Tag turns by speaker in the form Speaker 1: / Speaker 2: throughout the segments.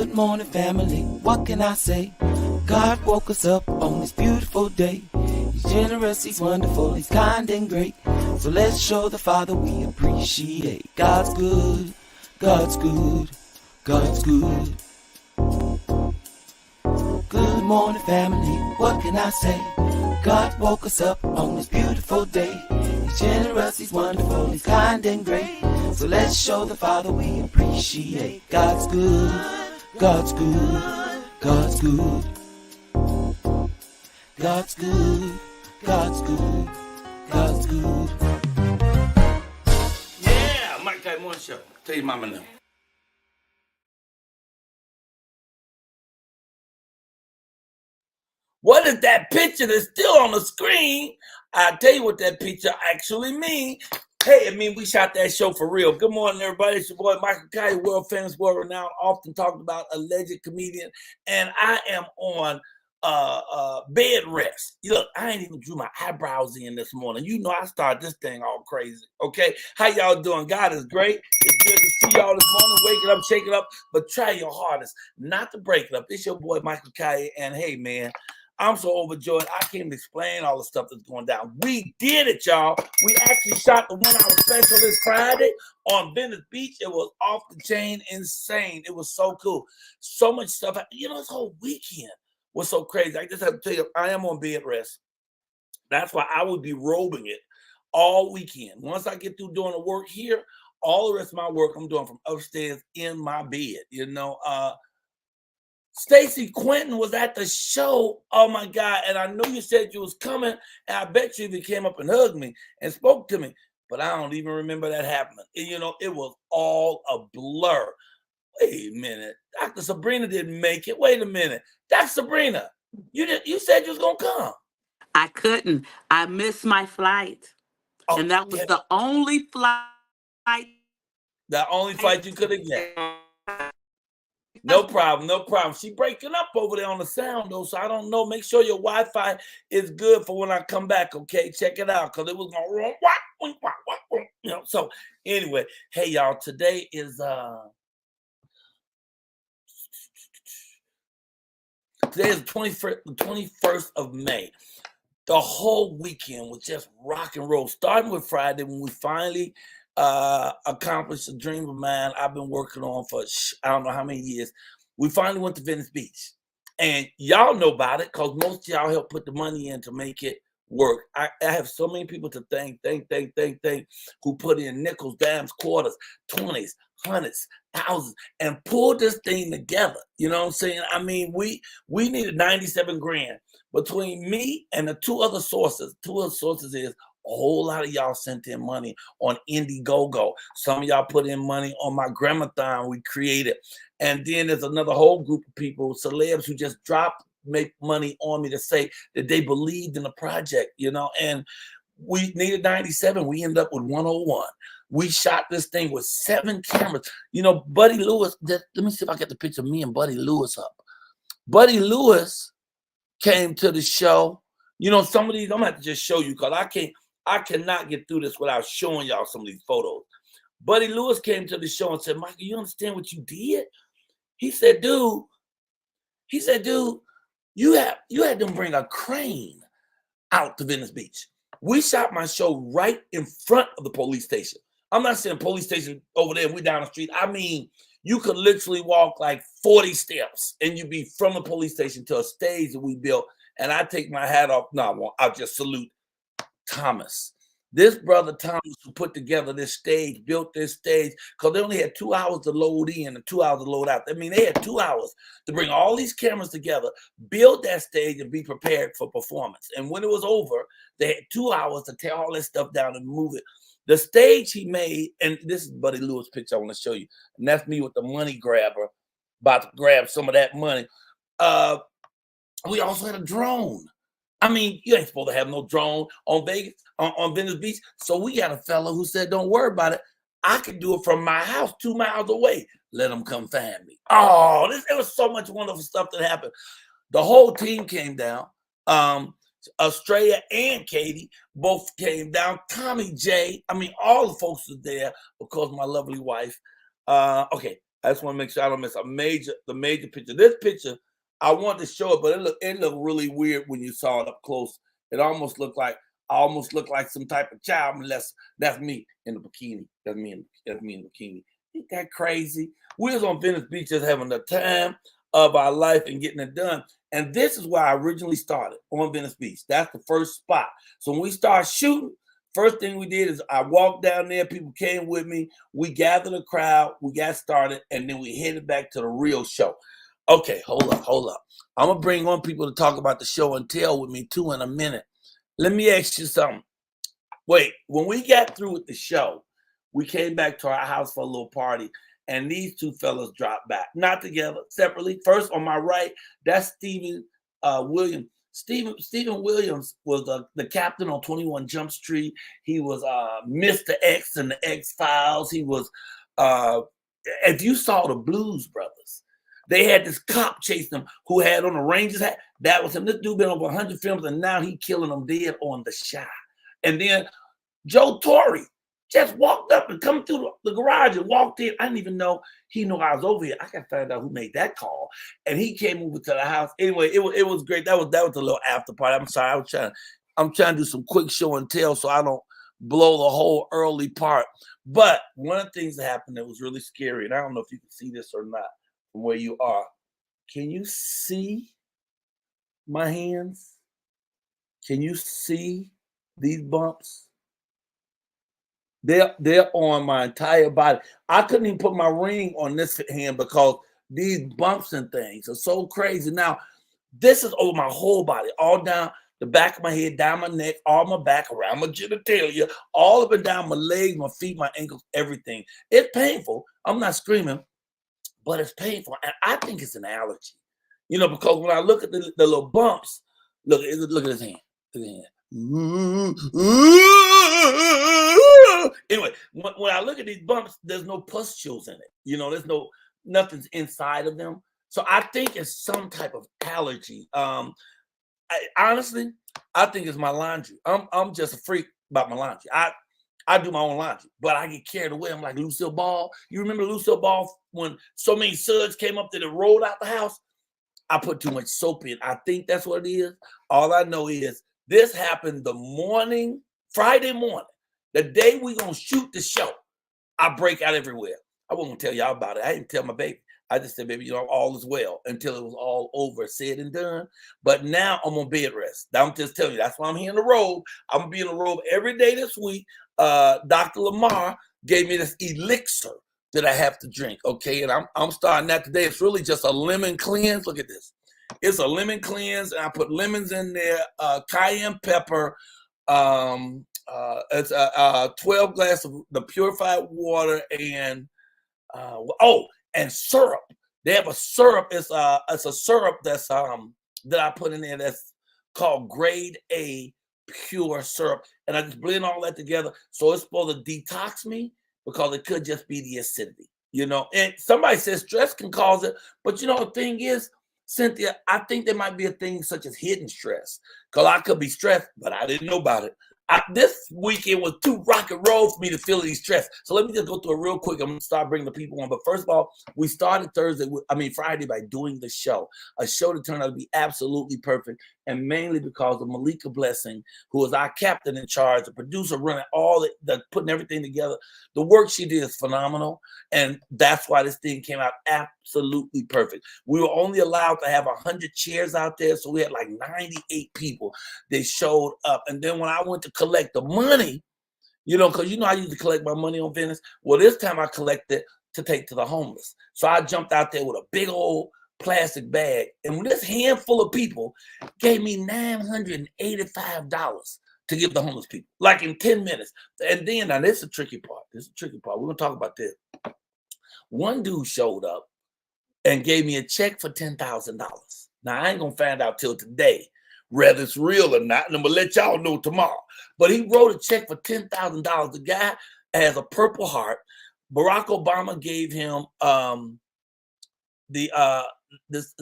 Speaker 1: Good morning, family. What can I say? God woke us up on this beautiful day. He's generous, he's wonderful, he's kind and great. So let's show the Father we appreciate. God's good, God's good, God's good. Good morning, family. What can I say? God woke us up on this beautiful day. He's generous, he's wonderful, he's kind and great. So let's show the Father we appreciate. God's good, God's good, God's good. God's good, God's good, God's good.
Speaker 2: Yeah, Mike Type One Show. Tell your mama now. What is that picture that's still on the screen? I'll tell you what that picture actually means. Hey, it means we shot that show for real. Good morning, everybody. It's your boy, Michael Colyar, world famous, world renowned, often talked about, alleged comedian. And I am on bed rest. Look, I ain't even drew my eyebrows in this morning. You know I started this thing all crazy. Okay, how y'all doing? God is great. It's good to see y'all this morning. Wake it up, shake it up, but try your hardest not to break it up. It's your boy Michael Colyar, and hey, man, I'm so overjoyed. I can't even explain all the stuff that's going down. We did it, y'all. We actually shot the 1 hour special this Friday on Venice Beach. It was off the chain, insane. It was so cool. So much stuff. You know, this whole weekend was so crazy. I just have to tell you, I am on bed rest. That's why I would be robing it all weekend. Once I get through doing the work here, all the rest of my work I'm doing from upstairs in my bed. You know, Stacy Quentin was at the show. Oh my God. And I know you said you was coming, and I bet you even came up and hugged me and spoke to me, but I don't even remember that happening. And, you know, it was all a blur. Wait a minute. Dr. Sabrina didn't make it. Wait a minute. Dr. Sabrina, you said you was gonna come.
Speaker 3: I couldn't. I missed my flight.
Speaker 2: Oh,
Speaker 3: And that was the only flight.
Speaker 2: The only flight you could have get. No problem, no problem. She breaking up over there on the sound though, so I don't know. Make sure your Wi-Fi is good for when I come back. Okay, check it out because it was gonna you know. So anyway, hey y'all, today is the 21st of May. The whole weekend was just rock and roll, starting with Friday when we finally accomplished a dream of mine I've been working on for I don't know how many years. We finally went to Venice Beach, and y'all know about it because most of y'all helped put the money in to make it work. I have so many people to thank who put in nickels, dimes, quarters, 20s, hundreds, thousands, and pulled this thing together. You know what I'm saying? I mean, we needed 97 grand between me and the two other sources. Two other sources is a whole lot of y'all sent in money on Indiegogo. Some of y'all put in money on my Gramathon we created. And then there's another whole group of people, celebs, who just make money on me to say that they believed in the project, you know. And we needed 97. We ended up with 101. We shot this thing with 7 cameras. You know, Buddy Lewis, let me see if I get the picture of me and Buddy Lewis up. Buddy Lewis came to the show. You know, some of these I'm gonna have to just show you because I cannot get through this without showing y'all some of these photos. Buddy Lewis came to the show and said, Michael, you understand what you did? He said, dude, you had them bring a crane out to Venice Beach. We shot my show right in front of the police station. I'm not saying police station over there, we down the street. I mean, you could literally walk like 40 steps and you'd be from the police station to a stage that we built. And I take my hat off. No, I'll just salute Thomas. This brother Thomas, who put together this stage, built this stage, because they only had 2 hours to load in and 2 hours to load out. I mean, they had 2 hours to bring all these cameras together, build that stage, and be prepared for performance. And when it was over, they had 2 hours to tear all this stuff down and move it. The stage he made, and this is Buddy Lewis' picture I want to show you, and that's me with the money grabber, about to grab some of that money. We also had a drone. I mean, you ain't supposed to have no drone on Vegas, on Venice Beach. So we got a fellow who said, don't worry about it. I can do it from my house 2 miles away. Let them come find me. Oh, there was so much wonderful stuff that happened. The whole team came down. Australia and Katie both came down. Tommy J. I mean, all the folks were there. Of course, my lovely wife. Okay, I just want to make sure I don't miss the major picture. This picture, I wanted to show it, but it looked really weird when you saw it up close. It almost looked like some type of child molester. That's me in the bikini. That's me in the bikini. Ain't that crazy? We was on Venice Beach just having the time of our life and getting it done. And this is where I originally started, on Venice Beach. That's the first spot. So when we started shooting, first thing we did is I walked down there. People came with me. We gathered a crowd. We got started, and then we headed back to the real show. Okay, hold up. I'm going to bring on people to talk about the show and tell with me, too, in a minute. Let me ask you something. Wait, when we got through with the show, we came back to our house for a little party, and these two fellas dropped back. Not together, separately. First, on my right, that's Stephen Williams. Stephen Williams was the captain on 21 Jump Street. He was Mr. X in the X-Files. He was, if you saw the Blues Brothers, they had this cop chasing them who had on a Rangers hat. That was him. This dude been over 100 films, and now he killing them dead on The Shy. And then Joe Torre just walked up and come through the garage and walked in. I didn't even know he knew I was over here. I got to find out who made that call. And he came over to the house. Anyway, it was great. That was a little after party. I'm sorry. I'm trying to do some quick show and tell so I don't blow the whole early part. But one of the things that happened that was really scary, and I don't know if you can see this or not from where you are. Can you see my hands? Can you see these bumps? They're on my entire body. I couldn't even put my ring on this hand because these bumps and things are so crazy. Now, this is over my whole body, all down the back of my head, down my neck, all my back, around my genitalia, all up and down my legs, my feet, my ankles, everything. It's painful. I'm not screaming, but it's painful. And I think it's an allergy, because when I look at the little bumps, look at his hand. Look at his hand. Anyway, when I look at these bumps, there's no pustules in it. There's nothing's inside of them. So I think it's some type of allergy. Honestly, I think it's my laundry. I'm just a freak about my laundry. I do my own laundry, but I get carried away. I'm like Lucille Ball. You remember Lucille Ball when so many suds came up that it rolled out the house? I put too much soap in. I think that's what it is. All I know is this happened Friday morning, the day we gonna shoot the show. I break out everywhere. I wasn't gonna tell y'all about it. I didn't tell my baby. I just said, baby, all is well until it was all over, said and done. But now I'm on bed rest. I'm just telling you, that's why I'm here in the robe. I'm gonna be in the robe every day this week. Dr. Lamar gave me this elixir that I have to drink. Okay, and I'm starting that today. It's really just a lemon cleanse. Look at this. It's a lemon cleanse, and I put lemons in there, cayenne pepper. It's 12 glasses of the purified water, and and syrup. They have a syrup. It's a syrup that's that I put in there that's called grade A pure syrup, and I just blend all that together. So it's supposed to detox me because it could just be the acidity, And somebody says stress can cause it, but the thing is, Cynthia, I think there might be a thing such as hidden stress, because I could be stressed, but I didn't know about it. This weekend was too rock and roll for me to feel any stress. So let me just go through it real quick. I'm going to start bringing the people on. But first of all, we started Friday by doing the show, a show that turned out to be absolutely perfect. And mainly because of Malika Blessing, who was our captain in charge, the producer running all the putting everything together. The work she did is phenomenal. And that's why this thing came out absolutely perfect. We were only allowed to have 100 chairs out there. So we had like 98 people. They showed up. And then when I went to collect the money, because I used to collect my money on Venice. Well, this time I collected to take to the homeless. So I jumped out there with a big old plastic bag. And when this handful of people gave me $985 to give the homeless people, like in 10 minutes. And then, now this is the tricky part. We're going to talk about this. One dude showed up and gave me a check for $10,000. Now, I ain't going to find out till today whether it's real or not, and I'm going to let y'all know tomorrow. But he wrote a check for $10,000. The guy has a Purple Heart. Barack Obama gave him this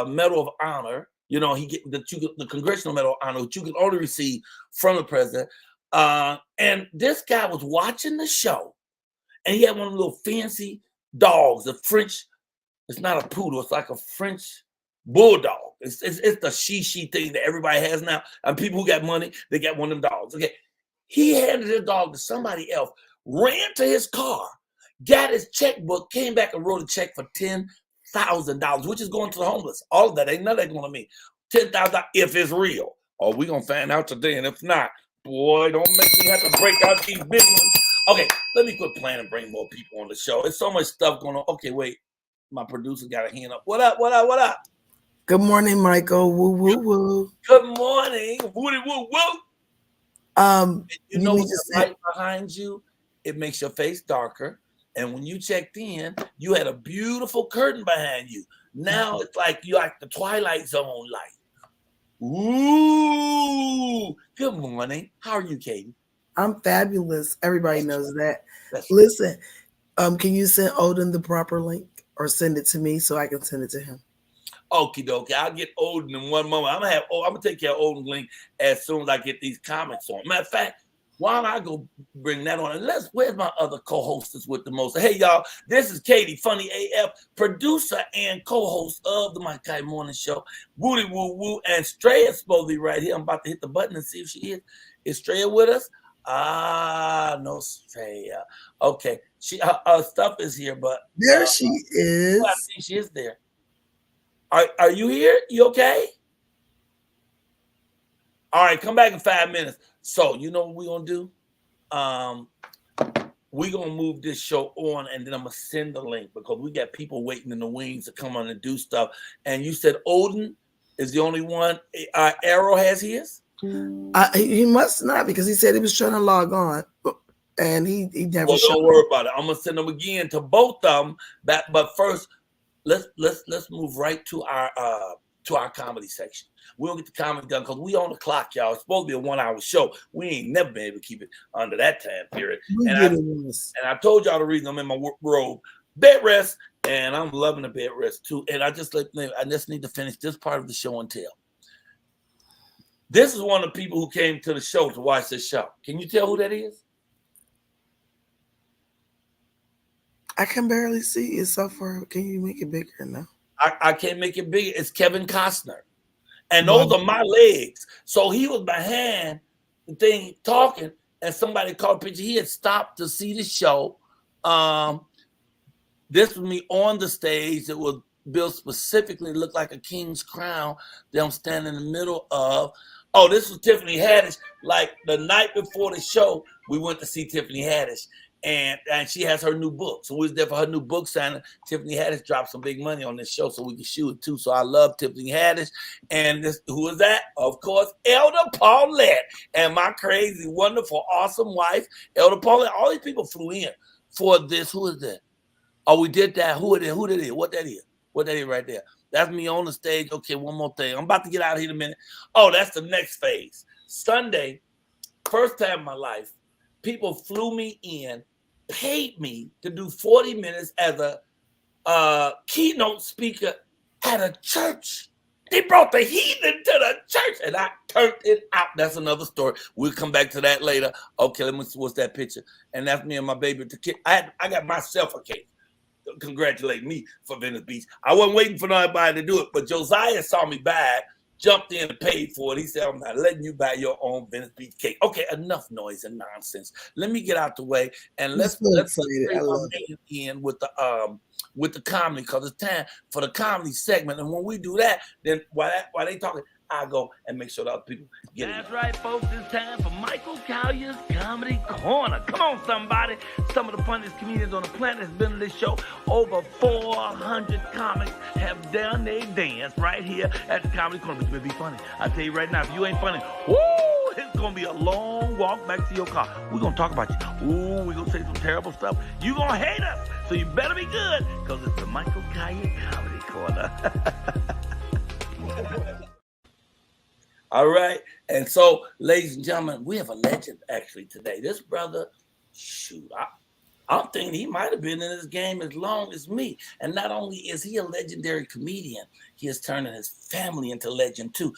Speaker 2: Medal of Honor. He get the Congressional Medal of Honor, which you can only receive from the president. And this guy was watching the show, and he had one of the little fancy dogs, a French. It's not a poodle. It's like a French bulldog. It's the she thing that everybody has now. And people who got money, they got one of them dogs. Okay. He handed his dog to somebody else, ran to his car, got his checkbook, came back and wrote a check for $10,000, which is going to the homeless. All of that ain't none of that going to me. $10,000 if it's real. Oh, we're going to find out today. And if not, boy, don't make me have to break out these big ones. Okay, let me quit playing and bring more people on the show. There's so much stuff going on. Okay, wait. My producer got a hand up. What up? What up? What up?
Speaker 4: Good morning, Michael. Woo, woo, woo.
Speaker 2: Good morning. Woody, woo, woo. You know, with the light behind you, it makes your face darker. And when you checked in, you had a beautiful curtain behind you. Now it's like you like the Twilight Zone light. Ooh. Good morning. How are you, Katie?
Speaker 4: I'm fabulous. Everybody knows that.
Speaker 2: That's
Speaker 4: Listen, can you send Odin the proper link or send it to me so I can send it to him?
Speaker 2: Okie dokie. I'll get Odin in one moment. I'm gonna take care of Odin link as soon as I get these comments on. Matter of fact, why don't I go bring that on? And where's my other co-hostess with the most? Hey, y'all, this is Katie, Funny AF, producer and co-host of the Mike Kite Morning Show. Woody Woo Woo, and Straya's supposed to be right here. I'm about to hit the button and see if she is. Is Straya with us? No, Straya. Okay, her stuff is here, but
Speaker 4: there she is.
Speaker 2: I think she is there. Are you here? You okay? All right, come back in 5 minutes. So you know what we're gonna do? We're gonna move this show on, and then I'm gonna send the link because we got people waiting in the wings to come on and do stuff. And you said Odin is the only one. Arrow has his.
Speaker 4: He must not, because he said he was trying to log on, and he never.
Speaker 2: Well, don't worry about it. I'm gonna send them again to both of them. But first, let's move right to our comedy section. We don't get the comedy done because we on the clock, y'all. It's supposed to be a 1 hour show. We ain't never been able to keep it under that time period. And I told y'all the reason I'm in my robe, bed rest, and I'm loving the bed rest too. And I just need to finish this part of the show and tell. This is one of the people who came to the show to watch this show. Can you tell who that is?
Speaker 4: I can barely see it so far. Can you make it bigger now?
Speaker 2: I can't make it bigger. It's Kevin Costner. And those are my legs. So he was behind the thing talking, and somebody caught a picture. He had stopped to see the show. This was me on the stage. It was built specifically to look like a king's crown that I'm standing in the middle of. Oh, this was Tiffany Haddish. Like the night before the show, we went to see Tiffany Haddish. And she has her new book. So we was there for her new book signing. Tiffany Haddish dropped some big money on this show so we could shoot it too. So I love Tiffany Haddish. And who is that? Of course, Elder Paulette and my crazy, wonderful, awesome wife, Elder Paulette. All these people flew in for this. Who is that? Oh, we did that. Who it is? Who that is? What that is? What that is right there? That's me on the stage. Okay, one more thing. I'm about to get out of here in a minute. Oh, that's the next phase. Sunday, first time in my life, people flew me in, paid me to do 40 minutes as a keynote speaker at a church. They brought the heathen to the church, and I turned it out. That's another story. We'll come back to that later. Okay, let me see what's that picture. And that's me and my baby. I got myself a cake. Congratulate me for Venice Beach. I wasn't waiting for nobody to do it, but Josiah saw me buy it, jumped in and paid for it. He said, I'm not letting you buy your own Venice Beach cake. Okay, enough noise and nonsense. Let me get out the way and let's in with the comedy, because it's time for the comedy segment. And when we do that, then while they talking, I go and make sure the other people get it. That's right, folks. It's time for Michael Colyar's Comedy Corner. Come on, somebody. Some of the funniest comedians on the planet has been on this show. Over 400 comics have done their dance right here at the Comedy Corner. But you better be funny. I tell you right now, if you ain't funny, woo, it's going to be a long walk back to your car. We're going to talk about you. Ooh, we're going to say some terrible stuff. You're going to hate us. So you better be good, because it's the Michael Colyar Comedy Corner. All right. And so, ladies and gentlemen, we have a legend actually today. This brother, shoot, I'm thinking he might have been in this game as long as me. And not only is he a legendary comedian, he is turning his family into legend too.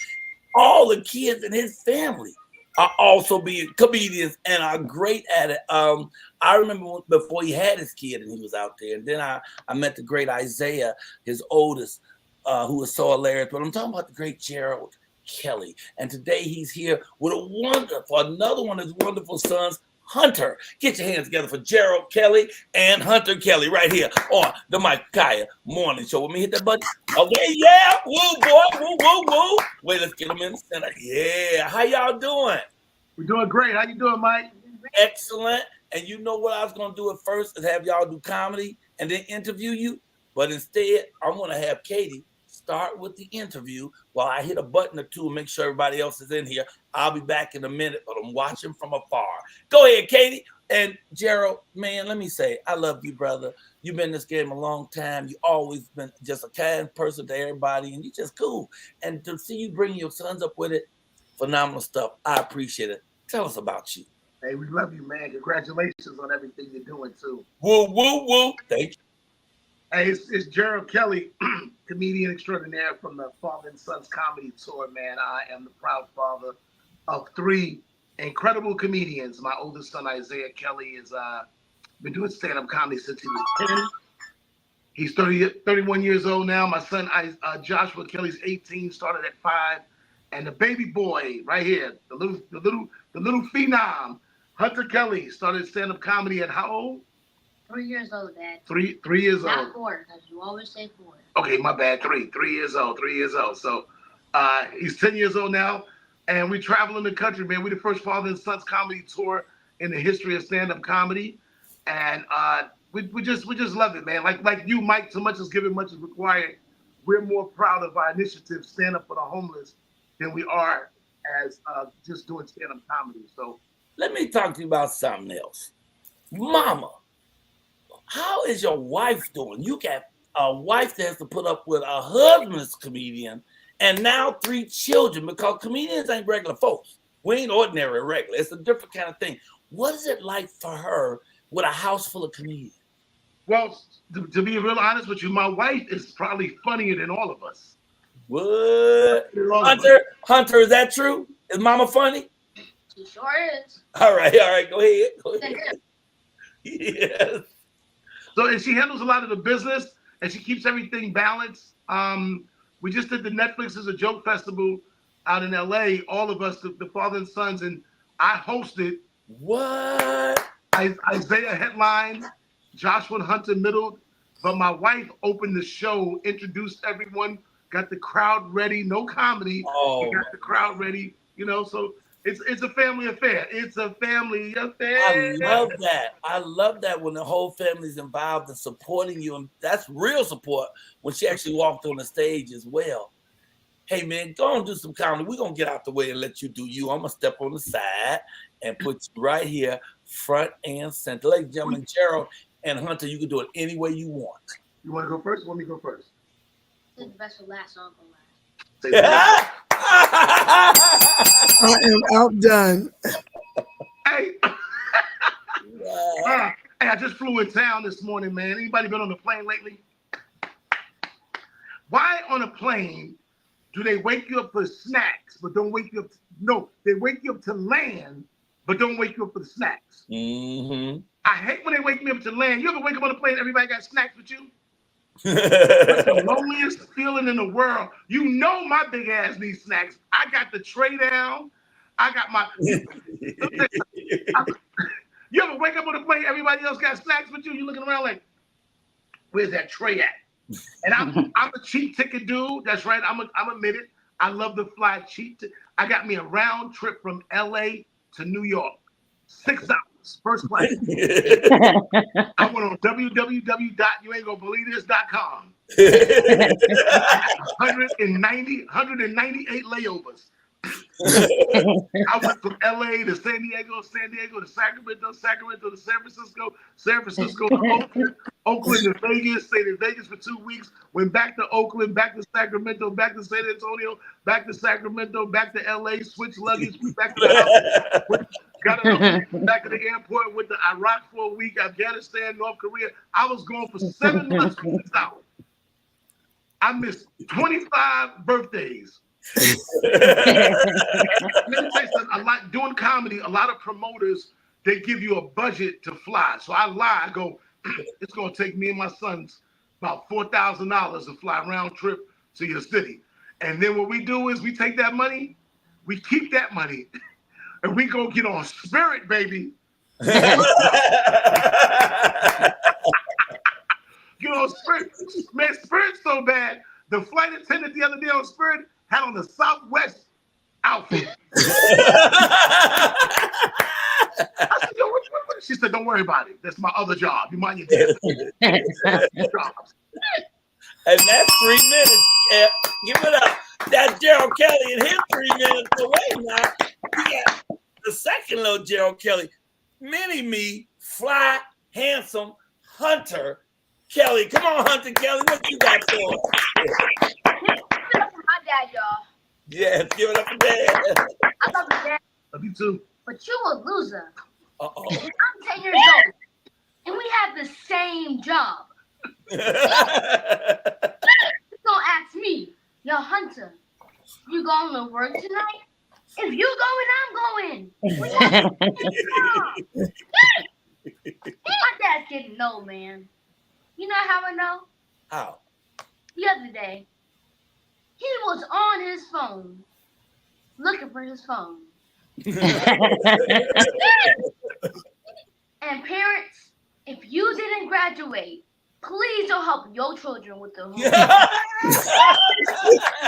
Speaker 2: All the kids in his family are also being comedians and are great at it. I remember before he had his kid and he was out there, and then I met the great Isaiah, his oldest, who was so hilarious. But I'm talking about the great Gerald Kelly, and today he's here with another one of his wonderful sons, Hunter. Get your hands together for Gerald Kelly and Hunter Kelly right here on the Mike Kaya Morning Show. Let me hit that button. Okay, yeah, woo, boy, woo, woo, woo. Wait, let's get them in the center. Yeah, how y'all doing?
Speaker 5: We're doing great. How you doing, Mike?
Speaker 2: Excellent. And you know what I was going to do at first is have y'all do comedy and then interview you. But instead, I'm going to have Katie start with the interview while I hit a button or two and make sure everybody else is in here. I'll be back in a minute, but I'm watching from afar. Go ahead, Katie. And Gerald, man, let me say, I love you, brother. You've been in this game a long time. You always been just a kind person to everybody, and you're just cool. And to see you bring your sons up with it, phenomenal stuff. I appreciate it. Tell us about you.
Speaker 5: Hey, we love you, man. Congratulations on everything you're doing, too.
Speaker 2: Woo, woo, woo. Thank you.
Speaker 5: Hey, it's Gerald Kelly, comedian extraordinaire from the Father and Sons Comedy Tour, man. I am the proud father of 3 incredible comedians. My oldest son, Isaiah Kelly, has been doing stand-up comedy since he was 10. He's 31 years old now. My son, Joshua Kelly's 18, started at 5. And the baby boy right here, the little phenom, Hunter Kelly, started stand-up comedy at how old?
Speaker 6: 3 years old, Dad.
Speaker 5: 3 years old.
Speaker 6: Not 4, because you always say 4.
Speaker 5: Okay, my bad. 3 years old. 3 years old. So he's 10 years old now, and we travel in the country, man. We're the first Father and Sons comedy tour in the history of stand-up comedy, and we just love it, man. Like you, Mike. So much is given, much is required. We're more proud of our initiative, Stand Up for the Homeless, than we are as just doing stand-up comedy. So
Speaker 2: let me talk to you about something else, Mama. How is your wife doing? You got a wife that has to put up with a husband's comedian and now 3 children, because comedians ain't regular folks. We ain't ordinary or regular. It's a different kind of thing. What is it like for her with a house full of comedians?
Speaker 5: Well, to be real honest with you, my wife is probably funnier than all of us.
Speaker 2: What? Hunter, is that true? Is Mama funny?
Speaker 6: She sure is.
Speaker 2: All right. Go ahead. Yes.
Speaker 5: So, and she handles a lot of the business, and she keeps everything balanced. We just did the Netflix is a Joke Festival out in LA, all of us, the Father and Sons, and I hosted.
Speaker 2: What?
Speaker 5: Isaiah headlined, Joshua and Hunter middled, but my wife opened the show, introduced everyone, got the crowd ready, no comedy, got the crowd ready, so it's a family affair. It's a family affair.
Speaker 2: I love that. I love that when the whole family's involved in supporting you, and that's real support when she actually walked on the stage as well. Hey, man, go and do some comedy. We're going to get out the way and let you do you. I'm going to step on the side and put you right here, front and center. Ladies and gentlemen, Gerald and Hunter, you can do it any way you want.
Speaker 5: You want to go first? Let me go first.
Speaker 6: Save the best for last, so I'll go last.
Speaker 4: I am outdone.
Speaker 5: Hey. Hey, I just flew in town this morning, man. Anybody been on a plane lately? Why on a plane do they wake you up for snacks, but don't wake you up? They wake you up to land, but don't wake you up for the snacks.
Speaker 2: Mm-hmm.
Speaker 5: I hate when they wake me up to land. You ever wake up on a plane, everybody got snacks with you? That's the loneliest feeling in the world. You know my big ass needs snacks. I got the tray down. I got my... You ever wake up on a plane, everybody else got snacks with you? You looking around like, where's that tray at? And I'm a cheap ticket dude. That's right. I'm admitted. I love to fly cheap. I got me a round trip from LA to New York. $6. First class. I went on www.youaintgonnabelievethis.com. 198 layovers. I went from LA to San Diego to Sacramento to San Francisco to Oakland to Vegas, stayed in Vegas for 2 weeks, went back to Oakland, back to Sacramento, back to San Antonio, back to Sacramento, back to LA, switched luggage, went back to the house, got back to the airport, went to Iraq for a week, Afghanistan, North Korea. I was gone for 7 months from this hour. I missed 25 birthdays. Let me tell you something. A lot doing comedy. A lot of promoters they give you a budget to fly. So I lie. I go. It's gonna take me and my sons about $4,000 to fly round trip to your city. And then what we do is we take that money, we keep that money, and we go get on Spirit, baby. Get on Spirit. Man, Spirit's so bad. The flight attendant the other day on Spirit had on the Southwest outfit. I said, yo, what? She said, don't worry about it. That's my other job. You mind your damn jobs.
Speaker 2: And that's 3 minutes. Yeah, give it up. That's Gerald Kelly in his 3 minutes away now. We got the second little Gerald Kelly. Mini me, fly, handsome, Hunter Kelly. Come on, Hunter Kelly. What you got for us?
Speaker 6: Give it up for my dad, y'all.
Speaker 2: Yes, give it up for Dad.
Speaker 6: I love you, Dad.
Speaker 5: Love you too.
Speaker 6: But you a loser.
Speaker 2: Uh-oh.
Speaker 6: I'm 10 years old, and we have the same job. You gonna ask me, yo, Hunter, you going to work tonight? If you going, I'm going. We have the same job. My dad's getting old, man. You know how I know?
Speaker 2: How?
Speaker 6: The other day, he was on his phone, looking for his phone. And parents, if you didn't graduate, please don't help your children with the homework.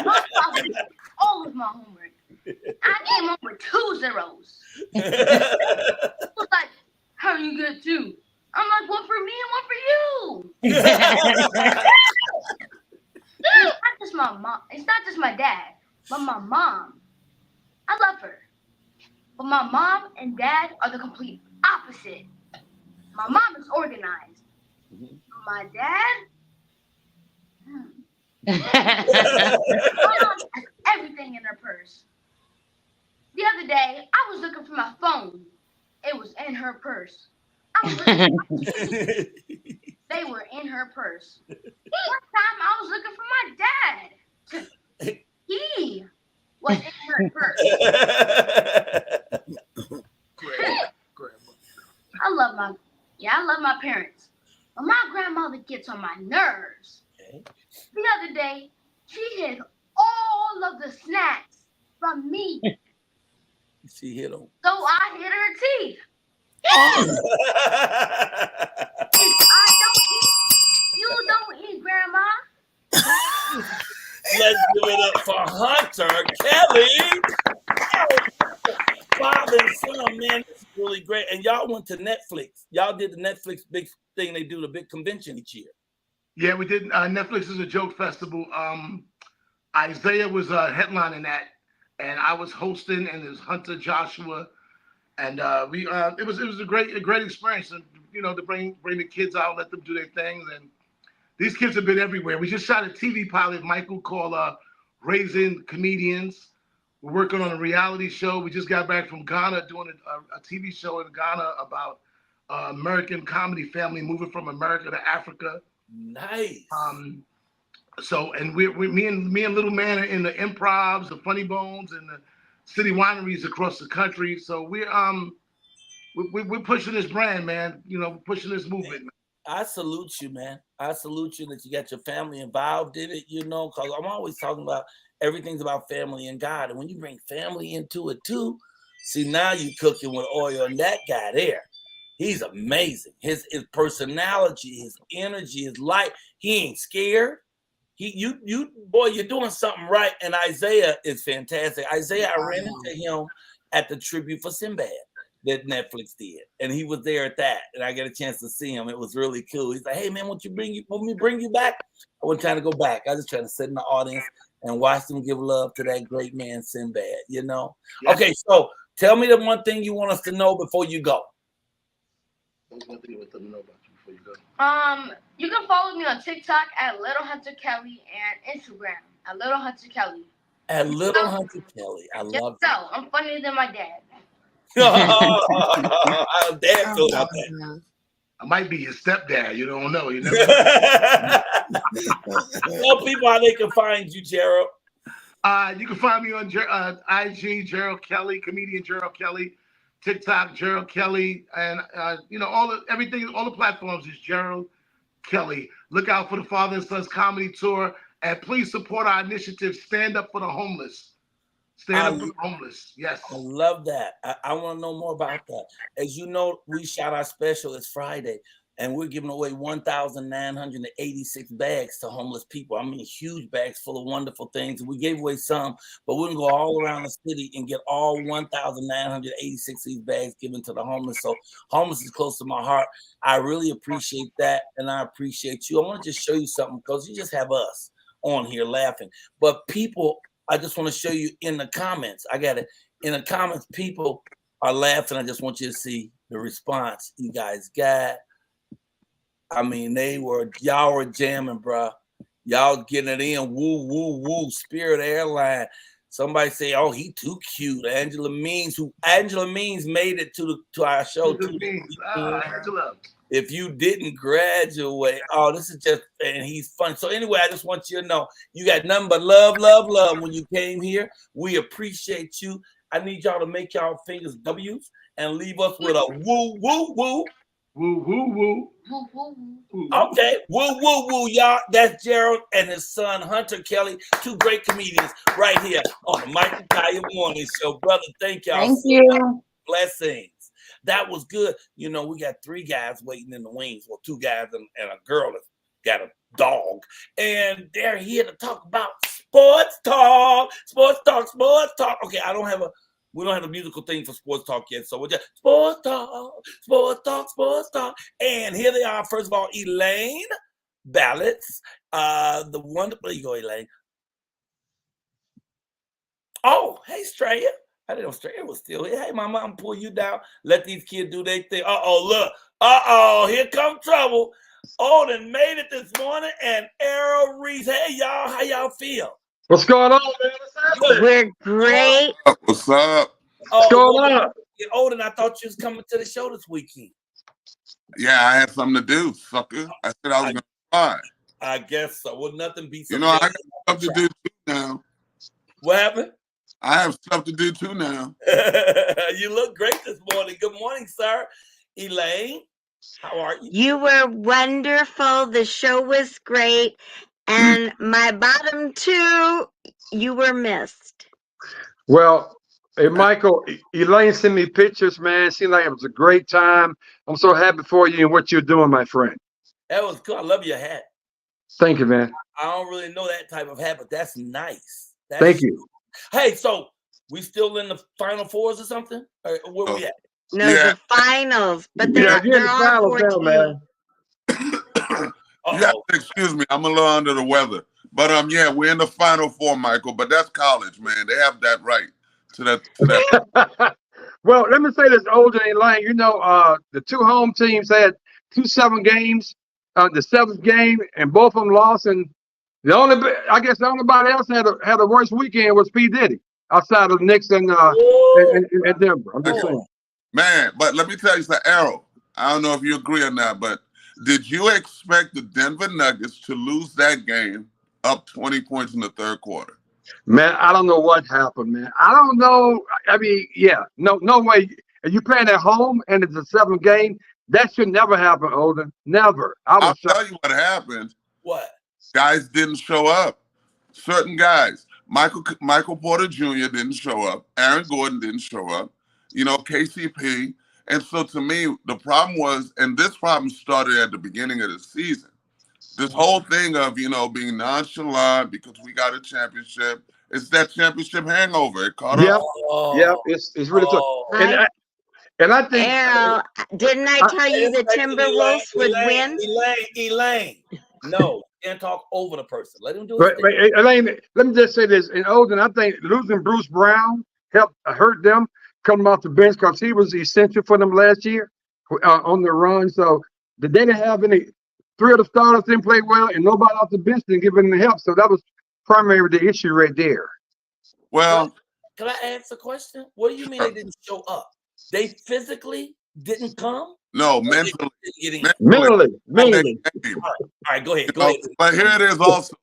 Speaker 6: My father did all of my homework. I came home with 2 zeros. He was like, how you get 2? I'm like, one for me and one for you. It's not just my mom. It's not just my dad, but my mom. I love her. But my mom and dad are the complete opposite. My mom is organized. My dad, my mom has everything in her purse. The other day, I was looking for my phone. It was in her purse. I was looking for my keys. They were in her purse. One time, I was looking for my dad. He was in her purse. I love my parents. But my grandmother gets on my nerves. Okay. The other day, she hid all of the snacks from me.
Speaker 2: She hit them.
Speaker 6: So I hit her teeth. If I don't eat, you don't eat, Grandma.
Speaker 2: Let's give it up for Hunter Kelly. Father and son, man, it's really great. And y'all went to Netflix. Y'all did the Netflix big thing. They do the big convention each year.
Speaker 5: Yeah, we did. Netflix is a joke festival. Isaiah was headlining that, and I was hosting, and there's Hunter, Joshua, and it was a great experience, and to bring the kids out, let them do their things, and these kids have been everywhere. We just shot a TV pilot, Michael, called Raising Comedians. We're working on a reality show. We just got back from Ghana doing a TV show in Ghana about American comedy family moving from America to Africa.
Speaker 2: Nice.
Speaker 5: And me and Little Man are in the improvs, the Funny Bones, and the city wineries across the country. So we're pushing this brand, man. Pushing this movement. Man.
Speaker 2: I salute you, man. I salute you that you got your family involved in it. Because I'm always talking about everything's about family and God, and when you bring family into it too, see now you cooking with oil. And that guy there, he's amazing. His personality, his energy, his light. He ain't scared. You're doing something right. And Isaiah is fantastic. Isaiah, I ran into him at the tribute for Sinbad that Netflix did, and he was there at that, and I got a chance to see him. It was really cool. He's like, "Hey man, want me bring you back?" I wasn't trying to go back. I was just trying to sit in the audience and watch them give love to that great man Sinbad. Yes. Okay, so tell me the one thing you want us to know before you go.
Speaker 5: What's one thing you want them to know about you before you go?
Speaker 6: You can follow me on TikTok at Little Hunter Kelly and Instagram at Little Hunter Kelly.
Speaker 2: At Little Hunter Kelly, I love
Speaker 6: that. So I'm funnier than my dad.
Speaker 2: Dad feel about that.
Speaker 5: I might be your stepdad. You don't know. You never.
Speaker 2: Tell people how they can find you, Gerald.
Speaker 5: You can find me on IG, Gerald Kelly, comedian Gerald Kelly, TikTok, Gerald Kelly, and everything, all the platforms is Gerald Kelly. Look out for the Father and Sons Comedy Tour, and please support our initiative, Stand Up for the Homeless. Stand Up for the Homeless. Yes.
Speaker 2: I love that. I want to know more about that. As you know, we shot our special. It's Friday, and we're giving away 1,986 bags to homeless people. I mean, huge bags full of wonderful things. We gave away some, but we're going to go all around the city and get all 1,986 of these bags given to the homeless. So homeless is close to my heart. I really appreciate that, and I appreciate you. I want to just show you something because you just have us on here laughing. But people, I just want to show you in the comments. I got it. In the comments, people are laughing. I just want you to see the response you guys got. I mean, y'all were jamming, bro. Y'all getting it in. Woo, woo, woo. Spirit Airline. Somebody say, "Oh, he too cute." Angela Means made it to our show too.
Speaker 5: Angela.
Speaker 2: If you didn't graduate, this is just, and he's fun. So anyway, I just want you to know you got nothing but love, love, love when you came here. We appreciate you. I need y'all to make y'all fingers W's and leave us with a woo, woo, woo.
Speaker 5: Woo, woo, woo.
Speaker 6: Woo, woo, woo.
Speaker 2: Okay, woo, woo, woo, y'all. That's Gerald and his son, Hunter Kelly, two great comedians right here on the Michael Colyar Morning Show. Brother, thank y'all.
Speaker 7: Thank you.
Speaker 2: Blessings. That was good. You know, we got 3 guys waiting in the wings. Well, 2 guys and a girl that's got a dog. And they're here to talk about sports talk. Sports talk, sports talk. Okay, we don't have a musical thing for sports talk yet. So we're just sports talk, sports talk, sports talk. And here they are. First of all, Elaine Ballots. The wonderful, there you go, Elaine. Oh, hey, Straya. I didn't know Straya was still here. Hey, my mom, pull you down. Let these kids do their thing. Look. Here come trouble. Odin made it this morning, and Errol Reese. Hey, y'all, how y'all feel?
Speaker 8: What's going on, man? What's happening?
Speaker 7: We're great.
Speaker 9: What's up?
Speaker 8: What's going on?
Speaker 2: Odin, I thought you was coming to the show this weekend.
Speaker 9: Yeah, I had something to do, sucker. I said I was going to fly.
Speaker 2: I guess so. Well, nothing beats.
Speaker 9: I got stuff to do too now.
Speaker 2: What happened?
Speaker 9: I have stuff to do too now.
Speaker 2: You look great this morning. Good morning, sir. Elaine, how are you?
Speaker 7: You were wonderful. The show was great. And my bottom 2, you were missed.
Speaker 8: Well, hey, Michael, Elaine sent me pictures, man. It seemed like it was a great time. I'm so happy for you and what you're doing, my friend.
Speaker 2: That was cool. I love your hat.
Speaker 8: Thank you, man.
Speaker 2: I don't really know that type of hat, but that's nice.
Speaker 8: Thank you.
Speaker 2: Hey, so we still in the Final Fours or something? Or where we at?
Speaker 7: No, the finals. But
Speaker 8: you're
Speaker 7: they're
Speaker 8: in the
Speaker 7: all
Speaker 8: finals now, man.
Speaker 9: You have to excuse me. I'm a little under the weather. But yeah, we're in the Final Four, Michael. But that's college, man. They have that right to that.
Speaker 8: Well, let me say this, Older Elaine. You know, the 2 home teams had 2 7 games. The 7th game, and both of them lost. And the only body else had a worse weekend was P. Diddy, outside of Knicks and Denver. I'm just saying.
Speaker 9: Man, but let me tell you something, Errol. I don't know if you agree or not, but did you expect the Denver Nuggets to lose that game up 20 points in the 3rd quarter?
Speaker 8: Man, I don't know what happened, man. I don't know. I mean, yeah, no way. Are you playing at home and it's a 7th game? That should never happen, Olden. Never.
Speaker 9: I'll tell you what happened.
Speaker 2: What?
Speaker 9: Guys didn't show up. Certain guys. Michael Porter Jr. didn't show up. Aaron Gordon didn't show up. KCP. And so to me, the problem was, and this problem started at the beginning of the season. This whole thing of, being nonchalant because we got a championship. It's that championship hangover. It caught up.
Speaker 8: Yep. It's really tough. And I think,
Speaker 7: Errol, didn't I tell you the Timberwolves would win?
Speaker 2: Elaine, no, you can't talk over the person. Let him do it.
Speaker 8: Elaine, let me just say this. In Olden, I think losing Bruce Brown hurt them coming off the bench because he was essential for them last year on the run. So they didn't have any. 3 of the starters didn't play well, and nobody off the bench didn't give them the help. So that was primarily the issue right there.
Speaker 9: Well,
Speaker 2: can I ask a question? What do you mean they didn't show up? They physically didn't come?
Speaker 9: No, mentally.
Speaker 8: Mentally.
Speaker 2: All right, go ahead.
Speaker 9: But here it is also.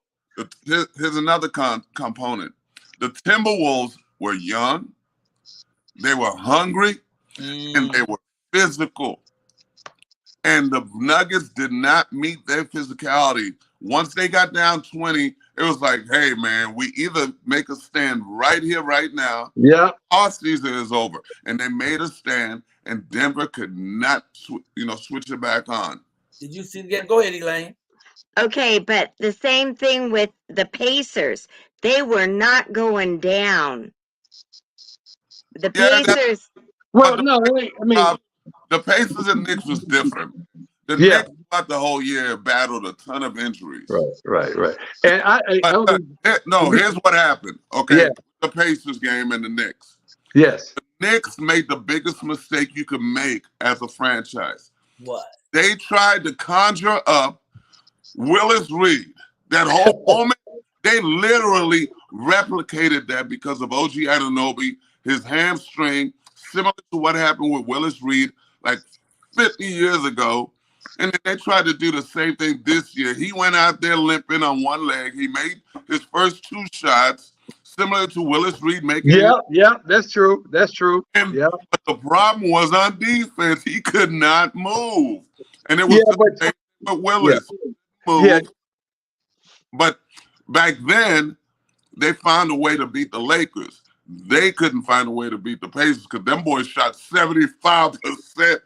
Speaker 9: Here's another component. The Timberwolves were young, they were hungry, and they were physical. And the Nuggets did not meet their physicality. Once they got down 20, it was like, hey, man, we either make a stand right here, right now.
Speaker 8: Yeah.
Speaker 9: Our season is over. And they made a stand, and Denver could not, switch it back on.
Speaker 2: Did you see the game? Go ahead, Elaine.
Speaker 7: Okay, but the same thing with the Pacers. They were not going down. The Pacers.
Speaker 8: Well, no, I mean,
Speaker 9: the Pacers and Knicks was different. The
Speaker 8: Yeah.
Speaker 9: Knicks throughout the whole year battled a ton of injuries.
Speaker 8: right. And
Speaker 9: here's what happened. Okay,
Speaker 8: Yeah.
Speaker 9: the Pacers game and the Knicks.
Speaker 8: Yes.
Speaker 9: The Knicks made the biggest mistake you could make as a franchise.
Speaker 2: What?
Speaker 9: They tried to conjure up Willis Reed. That whole moment, they literally replicated that because of OG Anunoby, his hamstring, similar to what happened with Willis Reed like 50 years ago. And then they tried to do the same thing this year. He went out there limping on one leg. He made his first 2 shots, similar to Willis Reed making.
Speaker 8: Yeah, that's true. That's true.
Speaker 9: But the problem was on defense. He could not move. And it was the same with Willis. Move. But back then, they found a way to beat the Lakers. They couldn't find a way to beat the Pacers because them boys shot 75%.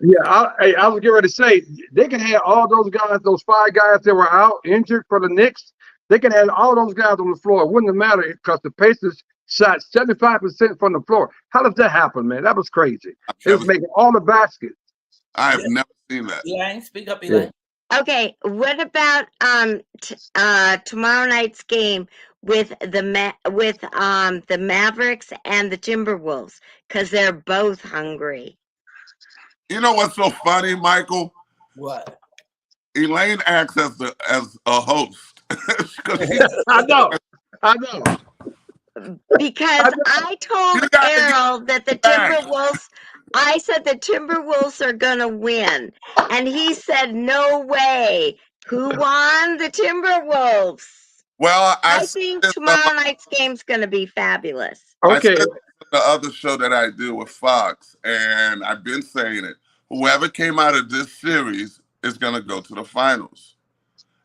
Speaker 8: Yeah, I was getting ready to say, they can have all those guys, those 5 guys that were out injured for the Knicks. They can have all those guys on the floor. It wouldn't have mattered because the Pacers shot 75% from the floor. How does that happen, man? That was crazy. It was making all the baskets.
Speaker 9: I have never seen that.
Speaker 2: Elaine, speak up, Elaine.
Speaker 7: Okay, what about tomorrow night's game with the Mavericks and the Timberwolves? Because they're both hungry.
Speaker 9: You know what's so funny, Michael?
Speaker 2: What?
Speaker 9: Elaine acts as a host.
Speaker 8: I know.
Speaker 7: Because I told Errol that the Timberwolves, I said the Timberwolves are going to win. And he said, no way. Who won? The Timberwolves.
Speaker 9: Well,
Speaker 7: I think tomorrow night's game's going to be fabulous.
Speaker 8: Okay.
Speaker 9: I said the other show that I do with Fox, and I've been saying it. Whoever came out of this series is going to go to the finals.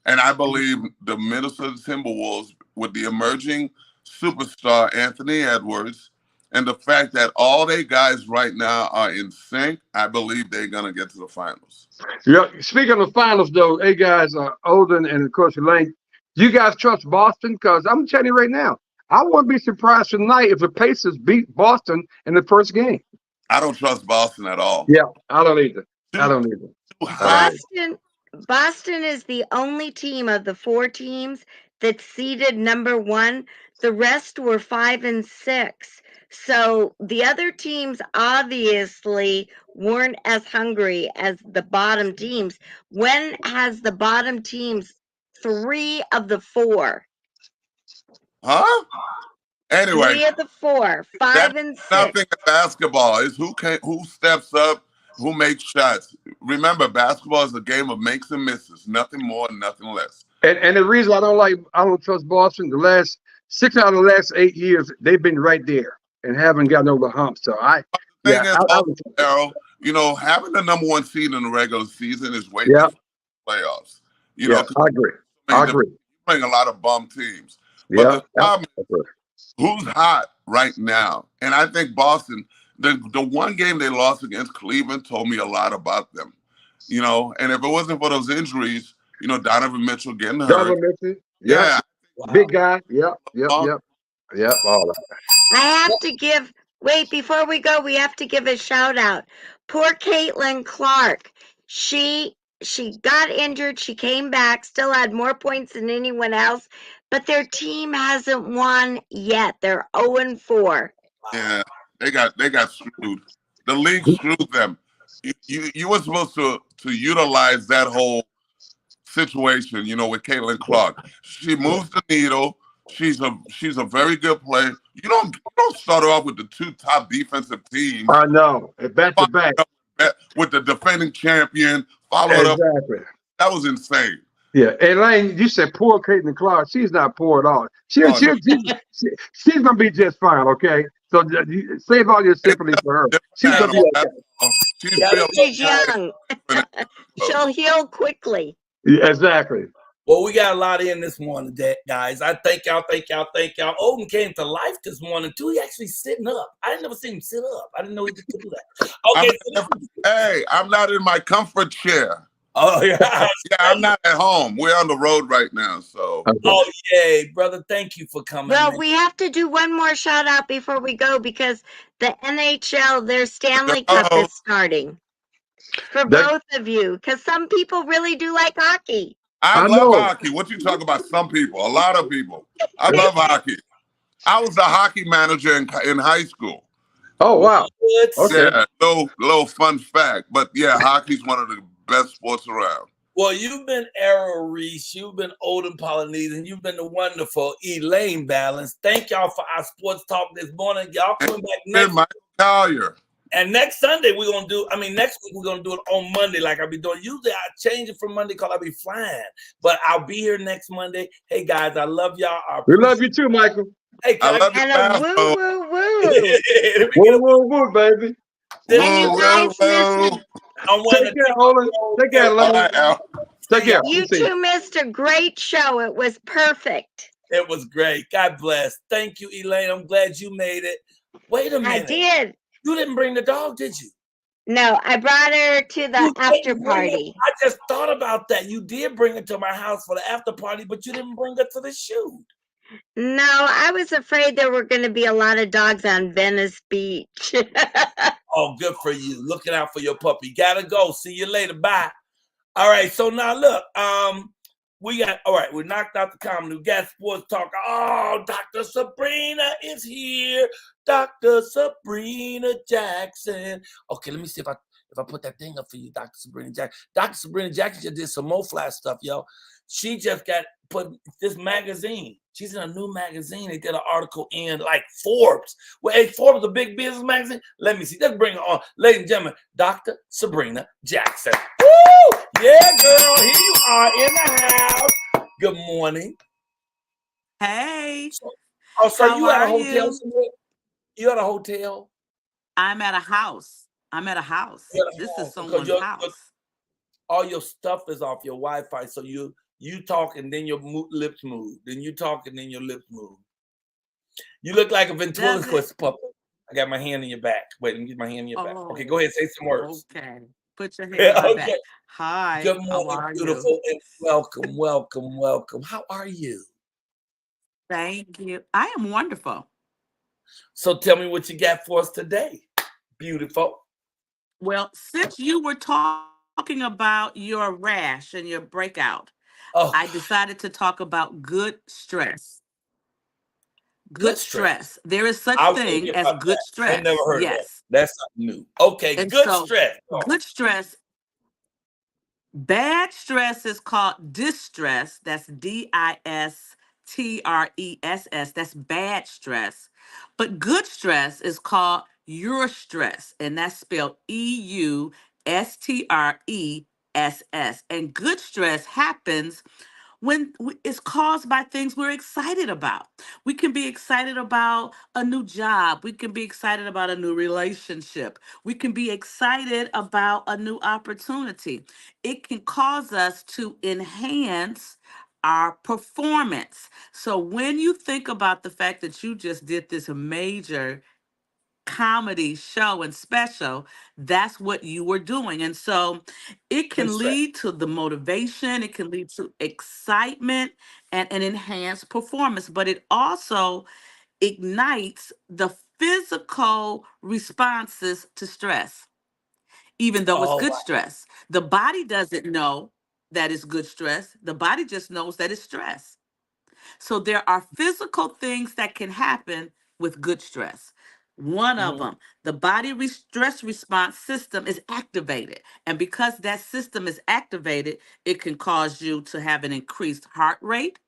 Speaker 9: And I believe the Minnesota Timberwolves, with the emerging superstar Anthony Edwards, and the fact that all they guys right now are in sync, I believe they're going to get to the finals.
Speaker 8: Yeah. Speaking of finals, though, hey, guys, Olden and, of course, Elaine, do you guys trust Boston? Because I'm telling you right now, I wouldn't be surprised tonight if the Pacers beat Boston in the first game.
Speaker 9: I don't trust Boston at all.
Speaker 8: Yeah, I don't either.
Speaker 7: Boston is the only team of the 4 teams that's seeded number 1. The rest were 5 and 6. So the other teams obviously weren't as hungry as the bottom teams. When has the bottom teams 3 of the 4?
Speaker 9: Huh? Anyway,
Speaker 7: 3 of the 4, 5 and 6.
Speaker 9: Nothing in basketball is who steps up, who makes shots. Remember, basketball is a game of makes and misses. Nothing more, nothing less.
Speaker 8: And the reason I don't trust Boston, the last 6 out of the last 8 years, they've been right there and haven't gotten over the hump. So
Speaker 9: Errol, having the number 1 seed in the regular season is way before playoffs. I agree. You playing a lot of bum teams. But the problem is, who's hot right now? And I think Boston, the one game they lost against Cleveland told me a lot about them. And if it wasn't for those injuries, Donovan Mitchell getting hurt.
Speaker 8: Donovan Mitchell,
Speaker 9: Wow.
Speaker 8: Big guy. Yep. All that.
Speaker 7: I have to give, before we go, we have to give a shout out. Poor Caitlin Clark. She got injured. She came back, still had more points than anyone else, but their team hasn't won yet. They're 0-4.
Speaker 9: Yeah, they got screwed. The league screwed them. You were supposed to utilize that whole situation, with Caitlin Clark. She moves the needle. She's a very good player. You don't start off with the 2 top defensive teams.
Speaker 8: I know. Back to back.
Speaker 9: With the defending champion, followed up. That was insane.
Speaker 8: Yeah, Elaine, you said poor Caitlin Clark. She's not poor at all.
Speaker 9: Oh, no.
Speaker 8: She's gonna be just fine. Okay, so save all your sympathy for her. She's gonna be
Speaker 9: Animal,
Speaker 8: okay.
Speaker 9: that's all. She's
Speaker 2: Gotta
Speaker 9: built
Speaker 2: go,
Speaker 7: She's
Speaker 2: guys.
Speaker 7: young.
Speaker 9: for
Speaker 7: She'll heal quickly.
Speaker 8: Yeah, exactly.
Speaker 2: Well, we got a lot in this morning, guys. I thank y'all. Odin came to life this morning too. He actually sitting up. I didn't never see him sit up. I didn't know he could do that. Okay.
Speaker 9: Hey, I'm not in my comfort chair.
Speaker 2: Oh yeah.
Speaker 9: Yeah, I'm not at home. We're on the road right now, so.
Speaker 8: Okay.
Speaker 2: Oh yay, brother! Thank you for coming.
Speaker 7: Well,
Speaker 2: man.
Speaker 7: we have to do one more shout out before we go because the NHL, their Stanley Cup
Speaker 9: Uh-oh.
Speaker 7: is starting for
Speaker 8: That-
Speaker 7: both of you because some people really do like hockey.
Speaker 9: I
Speaker 8: I
Speaker 9: love
Speaker 8: know.
Speaker 9: hockey. What you talk about? Some people, a lot of people. I love hockey. I was a hockey manager in high school.
Speaker 8: Oh wow.
Speaker 2: What?
Speaker 8: Okay.
Speaker 9: Yeah, little fun fact. But yeah, hockey's one of the best sports around.
Speaker 2: Well, you've been Errol Reese, you've been Odin Polynesian, you've been the wonderful Elaine Balance. Thank y'all for our sports talk this morning. Y'all coming back next
Speaker 9: Michael Colyar.
Speaker 2: And next Sunday we're gonna do. Next week we're gonna do it on Monday, like I'll be doing. Usually I change it from Monday because I'll be flying, but I'll be here next Monday. Hey guys, I love y'all.
Speaker 8: We love you too, Michael.
Speaker 2: Hey,
Speaker 9: I love you,
Speaker 7: And a woo,
Speaker 9: Pastor.
Speaker 7: woo, woo.
Speaker 8: Woo, woo, woo, baby.
Speaker 7: And you guys missed
Speaker 8: Take care, Olin. Take care,
Speaker 9: All
Speaker 8: love.
Speaker 9: right, Al.
Speaker 8: Take care.
Speaker 7: You two missed a great show. It was perfect.
Speaker 2: It was great. God bless. Thank you, Elaine. I'm glad you made it. Wait a minute.
Speaker 7: I did.
Speaker 2: You didn't bring the dog, did you?
Speaker 7: No, I brought her to the
Speaker 2: You
Speaker 7: after
Speaker 2: didn't bring it.
Speaker 7: party.
Speaker 2: I just thought about that. You did bring it to my house for the after party, but you didn't bring it to the shoot.
Speaker 7: No, I was afraid there were going to be a lot of dogs on Venice Beach.
Speaker 2: Oh, good for you. Looking out for your puppy. Gotta go. See you later. Bye. All right. So now look, we knocked out the comedy. We got sports talk. Oh, Dr. Sabrina is here. Dr. Sabrina Jackson. Okay, let me see if I put that thing up for you, Dr. Sabrina Jackson. Dr. Sabrina Jackson just did some more flash stuff, yo. She just got put this magazine. She's in a new magazine. They did an article in like Forbes. Well, hey, Forbes, a big business magazine. Let me see. Let's bring her on. Ladies and gentlemen, Dr. Sabrina Jackson. Woo! Yeah, girl. Here you are in the house. Good morning.
Speaker 3: Hey.
Speaker 2: So
Speaker 3: How
Speaker 2: you at a
Speaker 3: are
Speaker 2: hotel
Speaker 3: you?
Speaker 2: somewhere? You at a hotel?
Speaker 3: I'm at a house. I'm at a house.
Speaker 2: You're at a
Speaker 3: This
Speaker 2: house,
Speaker 3: is
Speaker 2: because
Speaker 3: someone's house.
Speaker 2: all your stuff is off your Wi-Fi. So you talk and then your lips move. Then you talk and then your lips move. You look like a ventriloquist puppet. I got my hand in your back. Wait, let me get my hand in your back. Okay, go ahead. Say some words.
Speaker 3: Okay. Put your hand on my back. Hi.
Speaker 2: Good
Speaker 3: How
Speaker 2: morning,
Speaker 3: are
Speaker 2: beautiful,
Speaker 3: you?
Speaker 2: and welcome, welcome, welcome. How are you?
Speaker 3: Thank you. I am wonderful.
Speaker 2: So tell me what you got for us today, beautiful.
Speaker 3: Well, since you were talking about your rash and your breakout,
Speaker 2: Oh,
Speaker 3: I decided to talk about good stress.
Speaker 2: good stress.
Speaker 3: There is such
Speaker 2: I was
Speaker 3: thing
Speaker 2: thinking
Speaker 3: as
Speaker 2: about
Speaker 3: good
Speaker 2: that. I
Speaker 3: stress.
Speaker 2: ain't never heard of that.
Speaker 3: Yes.
Speaker 2: That's something new. Okay,
Speaker 3: And
Speaker 2: good
Speaker 3: so
Speaker 2: stress.
Speaker 3: good stress, bad stress is called distress. That's distress. That's bad stress. But good stress is called eustress, and that's spelled eustress. And good stress happens when it's caused by things we're excited about. We can be excited about a new job. We can be excited about a new relationship. We can be excited about a new opportunity. It can cause us to enhance our performance. So when you think about the fact that you just did this major comedy show and special, that's what you were doing. And so it
Speaker 2: Good
Speaker 3: can
Speaker 2: stress.
Speaker 3: lead to the motivation, it can lead to excitement and an enhanced performance, but it also ignites the physical responses to stress, even though it's
Speaker 2: Oh,
Speaker 3: good
Speaker 2: wow.
Speaker 3: stress. The body doesn't know that it's good stress, the body just knows that it's stress. So there are physical things that can happen with good stress. One of
Speaker 2: Mhm.
Speaker 3: them, the body stress response system is activated. And because that system is activated, it can cause you to have an increased heart rate.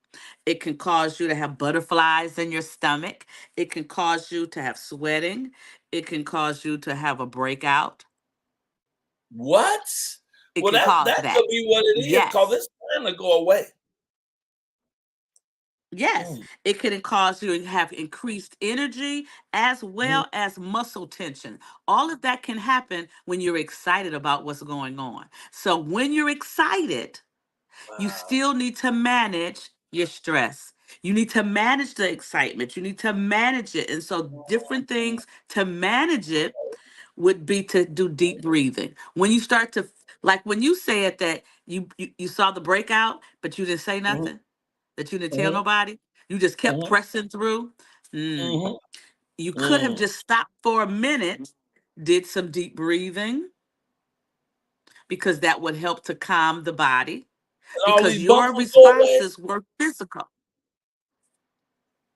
Speaker 3: It can cause you to have butterflies in your stomach. It can cause you to have sweating. It can cause you to have a breakout.
Speaker 2: What?
Speaker 3: It
Speaker 2: Well,
Speaker 3: can cause
Speaker 2: that
Speaker 3: that.
Speaker 2: could be what it is, because
Speaker 3: Yes.
Speaker 2: it's trying to go away.
Speaker 3: Yes,
Speaker 2: Mm,
Speaker 3: it can cause you to have increased energy as
Speaker 2: mhm.
Speaker 3: well as muscle tension. All of that can happen when you're excited about what's going on. So when you're excited, you
Speaker 2: Wow.
Speaker 3: still need to manage your stress. You need to manage the excitement. You need to manage it. And so different things to manage it would be to do deep breathing. When you start to, like when you said that you saw the breakout, but you didn't say
Speaker 2: Mhm,
Speaker 3: nothing, that you didn't tell
Speaker 2: mhm,
Speaker 3: nobody, you just kept
Speaker 2: mhm,
Speaker 3: pressing through. Mm.
Speaker 2: mhm,
Speaker 3: You could have
Speaker 2: mm.
Speaker 3: just stopped for a minute, did some deep breathing, because that would help to calm the body,
Speaker 2: And all
Speaker 3: because
Speaker 2: these bumps
Speaker 3: your
Speaker 2: would go away.
Speaker 3: responses were physical.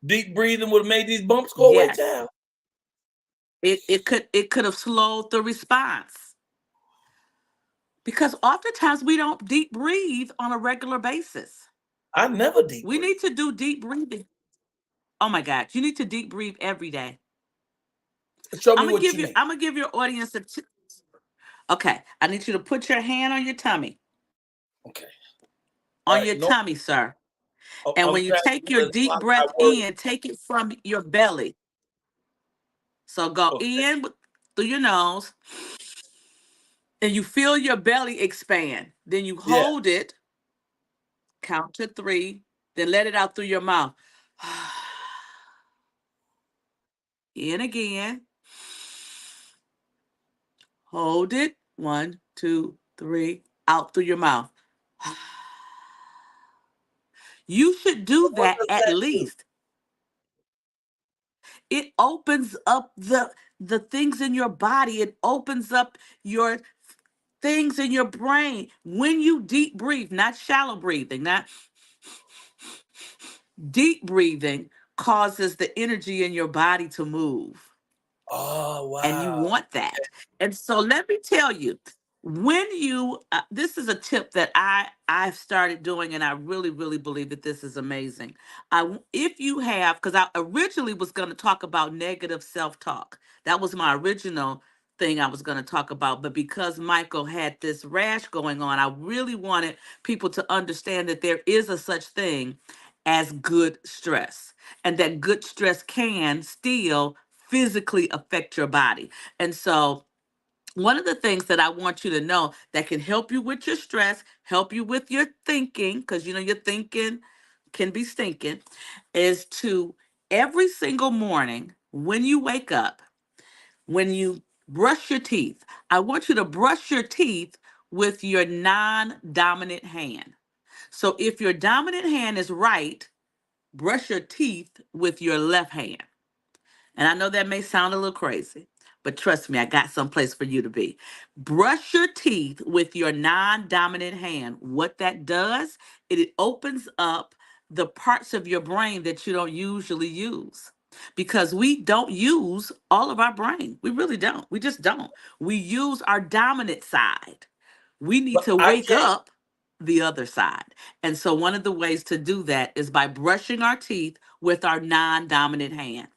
Speaker 2: Deep breathing would have made these bumps go away,
Speaker 3: Yes.
Speaker 2: child.
Speaker 3: It could have slowed the response, because oftentimes we don't deep breathe on a regular basis.
Speaker 2: I never deep
Speaker 3: We
Speaker 2: breathe.
Speaker 3: need to do deep breathing. Oh my God, you need to deep breathe every day.
Speaker 2: Show me what you mean.
Speaker 3: I'm gonna give your audience a tip. Okay, I need you to put your hand on your tummy,
Speaker 2: Okay. All
Speaker 3: on
Speaker 2: right.
Speaker 3: your
Speaker 2: No,
Speaker 3: tummy, sir. And
Speaker 2: I'm
Speaker 3: when you
Speaker 2: trying
Speaker 3: take
Speaker 2: to
Speaker 3: your
Speaker 2: block
Speaker 3: deep
Speaker 2: my
Speaker 3: breath
Speaker 2: words.
Speaker 3: in, take it from your belly. So go
Speaker 2: Okay.
Speaker 3: in through your nose, and you feel your belly expand. Then you
Speaker 2: Yeah.
Speaker 3: hold it, count to 3, then let it out through your mouth. In again, hold it. 1, 2, 3, out through your mouth. You should do
Speaker 2: What
Speaker 3: that
Speaker 2: does
Speaker 3: at
Speaker 2: that do?
Speaker 3: least. It opens up the things in your body. It opens up your things in your brain. When you deep breathe, not shallow breathing, not deep breathing, causes the energy in your body to move.
Speaker 2: Oh
Speaker 3: And you
Speaker 2: wow.
Speaker 3: want that. And so let me tell you, when you this is a tip that I've started doing, and I really believe that this is amazing. If you have, because I originally was going to talk about negative self-talk. That was my original thing I was going to talk about, but because Michael had this rash going on, I really wanted people to understand that there is a such thing as good stress, and that good stress can still physically affect your body. And so, one of the things that I want you to know that can help you with your stress, help you with your thinking, because you know your thinking can be stinking, is to every single morning when you wake up, when you brush your teeth, I want you to brush your teeth with your non dominant hand. So if your dominant hand is right, brush your teeth with your left hand. And I know that may sound a little crazy, but trust me, I got someplace for you to be. Brush your teeth with your non dominant hand. What that does, it opens up the parts of your brain that you don't usually use, because we don't use all of our brain. We really don't. We just don't. We use our dominant side. We need
Speaker 2: But
Speaker 3: to
Speaker 2: I
Speaker 3: wake
Speaker 2: can't.
Speaker 3: up the other side. And so, one of the ways to do that is by brushing our teeth with our non dominant hand.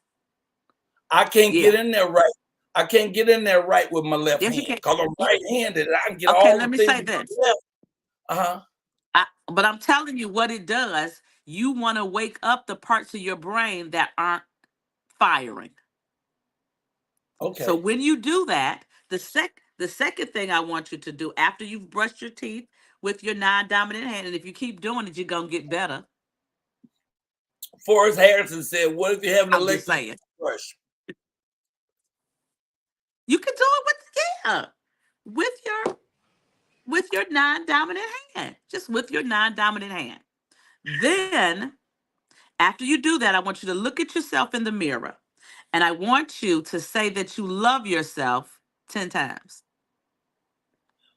Speaker 2: I can't get
Speaker 3: Yeah.
Speaker 2: in there right. I can't get in there right with my left
Speaker 3: Yes, you
Speaker 2: hand
Speaker 3: can.
Speaker 2: because I'm
Speaker 3: You,
Speaker 2: right-handed and I can get
Speaker 3: okay,
Speaker 2: all
Speaker 3: let
Speaker 2: the
Speaker 3: me
Speaker 2: things
Speaker 3: say
Speaker 2: with
Speaker 3: this.
Speaker 2: my left. Uh-huh.
Speaker 3: But I'm telling you what it does. You want to wake up the parts of your brain that aren't firing. So
Speaker 2: Okay.
Speaker 3: when you do that, the second thing I want you to do after you've brushed your teeth with your non-dominant hand, and if you keep doing it, you're gonna get better.
Speaker 2: Forrest Harrison said, "What if you have an
Speaker 3: I'm just
Speaker 2: electric
Speaker 3: saying.
Speaker 2: toothbrush?"
Speaker 3: You can do it with your non-dominant hand. Just with your non-dominant hand. Then after you do that, I want you to look at yourself in the mirror, and I want you to say that you love yourself 10 times.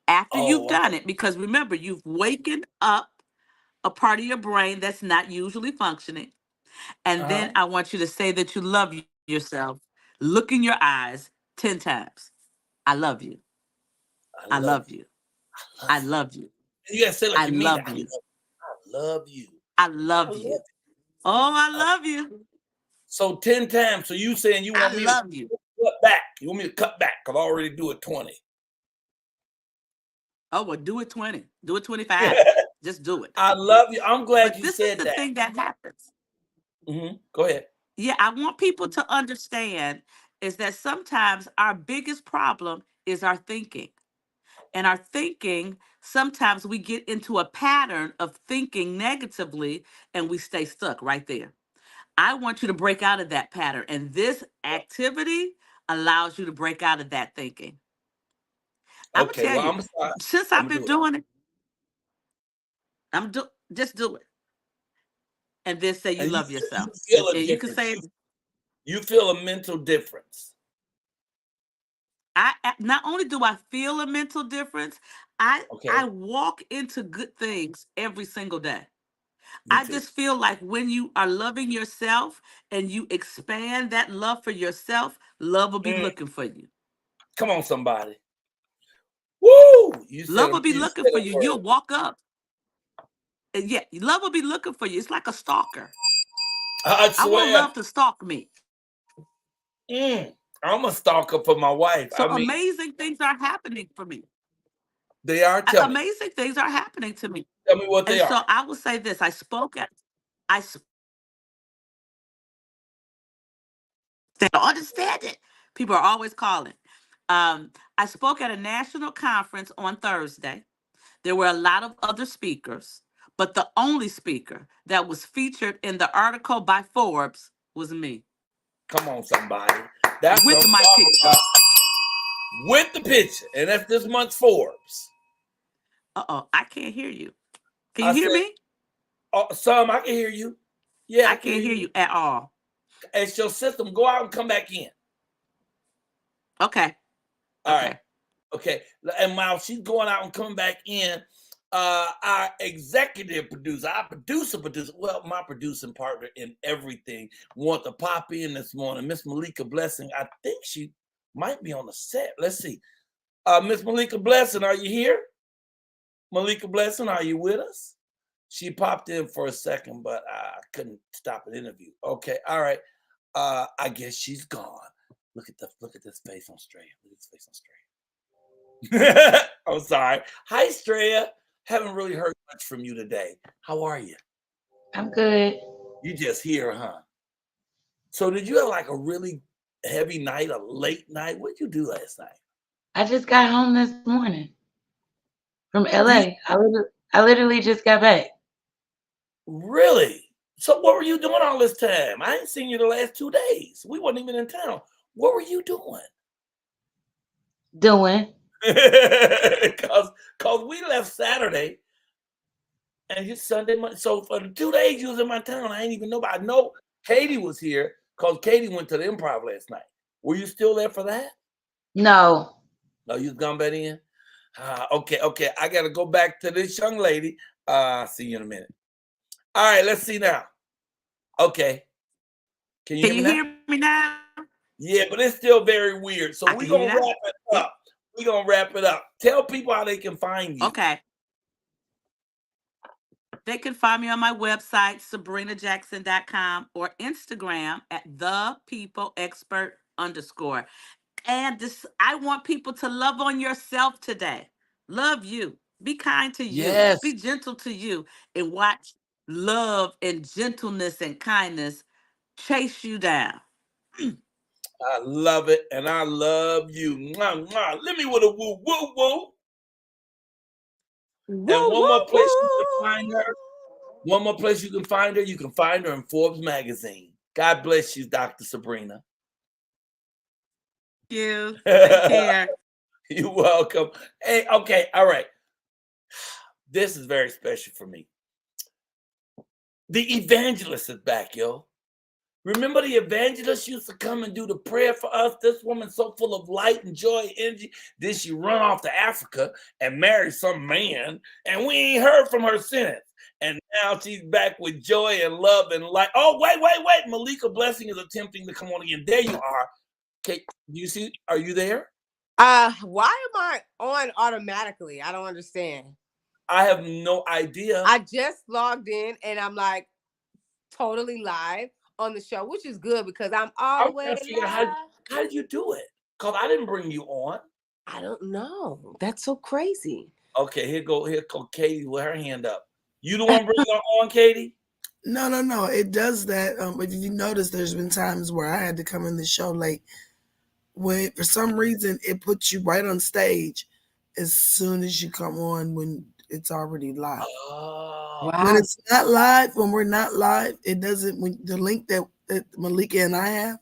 Speaker 3: After
Speaker 2: Oh
Speaker 3: you've
Speaker 2: wow.
Speaker 3: done it, because remember, you've wakened up a part of your brain that's not usually functioning. And then
Speaker 2: Uh-huh.
Speaker 3: I want you to say that you love yourself. Look in your eyes 10 times. I love you.
Speaker 2: I
Speaker 3: I
Speaker 2: love
Speaker 3: love
Speaker 2: you.
Speaker 3: you.
Speaker 2: I love
Speaker 3: I
Speaker 2: you.
Speaker 3: love you.
Speaker 2: You gotta say it like
Speaker 3: I
Speaker 2: you mean it.
Speaker 3: love you.
Speaker 2: I love you.
Speaker 3: I
Speaker 2: I
Speaker 3: love
Speaker 2: love
Speaker 3: you.
Speaker 2: you.
Speaker 3: Oh, I
Speaker 2: Uh,
Speaker 3: love you.
Speaker 2: so 10 times. So you saying you
Speaker 3: I
Speaker 2: want me to
Speaker 3: love you.
Speaker 2: cut back. You want me to cut back because I already do it 20.
Speaker 3: Oh, well, do it 20. Do it 25. Just do it.
Speaker 2: I love you. I'm glad
Speaker 3: But
Speaker 2: you
Speaker 3: this is
Speaker 2: said
Speaker 3: the
Speaker 2: that.
Speaker 3: thing that happens.
Speaker 2: Go ahead.
Speaker 3: Yeah, I want people to understand is that sometimes our biggest problem is our thinking. And our thinking, sometimes we get into a pattern of thinking negatively and we stay stuck right there. I want you to break out of that pattern. And this activity allows you to break out of that thinking. I'm gonna
Speaker 2: Okay,
Speaker 3: tell
Speaker 2: well,
Speaker 3: you,
Speaker 2: I'm sorry.
Speaker 3: since
Speaker 2: I'm
Speaker 3: I've
Speaker 2: gonna
Speaker 3: been
Speaker 2: do it.
Speaker 3: doing it, just do it. And then say you
Speaker 2: And
Speaker 3: love
Speaker 2: you
Speaker 3: yourself.
Speaker 2: feel a
Speaker 3: And you can
Speaker 2: difference.
Speaker 3: say
Speaker 2: You feel a mental difference.
Speaker 3: not only do I feel a mental difference, I
Speaker 2: Okay,
Speaker 3: walk into good things every single day.
Speaker 2: me
Speaker 3: I
Speaker 2: too.
Speaker 3: just feel like when you are loving yourself and you expand that love for yourself, love will be
Speaker 2: Mm,
Speaker 3: looking for you.
Speaker 2: come on, somebody. Woo! You said
Speaker 3: Love will be
Speaker 2: you
Speaker 3: looking
Speaker 2: said
Speaker 3: for
Speaker 2: a
Speaker 3: you.
Speaker 2: word.
Speaker 3: You'll walk up. And yeah, love will be looking for you. It's like a stalker.
Speaker 2: I
Speaker 3: I want
Speaker 2: swear.
Speaker 3: love to stalk me.
Speaker 2: I'm a stalker for my wife.
Speaker 3: So
Speaker 2: I mean,
Speaker 3: amazing things are happening for me.
Speaker 2: they are. Tell me.
Speaker 3: Amazing things are happening to me.
Speaker 2: Tell me what
Speaker 3: And
Speaker 2: they are.
Speaker 3: so I will say this. I don't understand it. People are always calling. I spoke at a national conference on Thursday. There were a lot of other speakers, but the only speaker that was featured in the article by Forbes was me
Speaker 2: Come on, somebody. That's what
Speaker 3: with
Speaker 2: I'm
Speaker 3: my
Speaker 2: talking
Speaker 3: picture.
Speaker 2: about. With the picture, and that's this month's Forbes.
Speaker 3: Uh-oh, I can't hear you. Can you
Speaker 2: I
Speaker 3: hear
Speaker 2: said,
Speaker 3: me?
Speaker 2: oh, Sam, I can hear you. Yeah, I
Speaker 3: I
Speaker 2: can hear
Speaker 3: can't hear
Speaker 2: you.
Speaker 3: you at all.
Speaker 2: It's your system. Go out and come back in.
Speaker 3: Okay.
Speaker 2: All right.
Speaker 3: Okay.
Speaker 2: Okay. And while she's going out and coming back in, our executive producer, our producer, well, my producing partner in everything, want to pop in this morning. Miss Malika Blessing, I think she might be on the set. Let's see. Miss Malika Blessing, are you here? Malika Blessing, are you with us? She popped in for a second, but I couldn't stop an interview. Okay, all right. I guess she's gone. Look at this face on Straya. Look at this face on Straya. I'm sorry. Hi, Straya. Haven't really heard much from you today. How are you?
Speaker 10: I'm good.
Speaker 2: You just here, huh? So did you have like a really heavy night, a late night? What did you do last night?
Speaker 10: I just got home this morning from
Speaker 2: You
Speaker 10: LA. I literally just got back
Speaker 2: really? So what were you doing all this time? I ain't seen you the last 2 days. We wasn't even in town. What were you doing?
Speaker 10: doing.
Speaker 2: Cause we left Saturday and it's Sunday. So for the 2 days you was in my town, I ain't even know. But I know Katie was here because Katie went to the Improv last night. Were you still there for that?
Speaker 10: No.
Speaker 2: No, you gone back in. Okay. I gotta go back to this young lady. See you in a minute. All right, let's see now. Okay, can you
Speaker 3: Can
Speaker 2: hear me
Speaker 3: you
Speaker 2: now?
Speaker 3: hear me now?
Speaker 2: Yeah, but it's still very weird. So
Speaker 3: I
Speaker 2: we're
Speaker 3: can hear you
Speaker 2: gonna
Speaker 3: now.
Speaker 2: wrap it
Speaker 3: Yeah.
Speaker 2: up. We're gonna wrap it up. Tell people how they can find you.
Speaker 3: Okay. They can find me on my website, sabrinajackson.com, or Instagram at thepeopleexpert_. And this, I want people to love on yourself today. Love you. Be kind to you.
Speaker 2: Yes,
Speaker 3: Be gentle to you. And watch love and gentleness and kindness chase you down.
Speaker 2: I love it, and I love you. Mwah, mwah. Let me with a woo, woo, woo. And
Speaker 3: Woo,
Speaker 2: one more
Speaker 3: woo,
Speaker 2: place you can
Speaker 3: woo.
Speaker 2: find her. One more place you can find her. You can find her in Forbes magazine. God bless you, Dr. Sabrina.
Speaker 3: Thank you. Take care.
Speaker 2: You're welcome. Hey, okay, all right. This is very special for me. The evangelist is back, yo. Remember the evangelist used to come and do the prayer for us? This woman so full of light and joy and energy. Then she run off to Africa and marry some man, and we ain't heard from her since. And now she's back with joy and love and light. Oh, wait. Malika Blessing is attempting to come on again. There you are. Okay, you see, are you there?
Speaker 11: Why am I on automatically? I don't understand.
Speaker 2: I have no idea.
Speaker 11: I just logged in and I'm like totally live on the show, which is good because I'm all the
Speaker 2: I'm
Speaker 11: way
Speaker 2: trying to figure out
Speaker 11: live.
Speaker 2: how did you do it? Because I didn't bring you on.
Speaker 11: I don't know. That's so crazy.
Speaker 2: Okay, here go Katie with her hand up. You the one bringing her on, Katie?
Speaker 4: No. It does that. But you notice there's been times where I had to come in the show late. When for some reason it puts you right on stage as soon as you come on when it's already live.
Speaker 2: Oh,
Speaker 4: When
Speaker 11: Wow.
Speaker 4: it's not live, when we're not live, it doesn't. When the link that Malika and I have,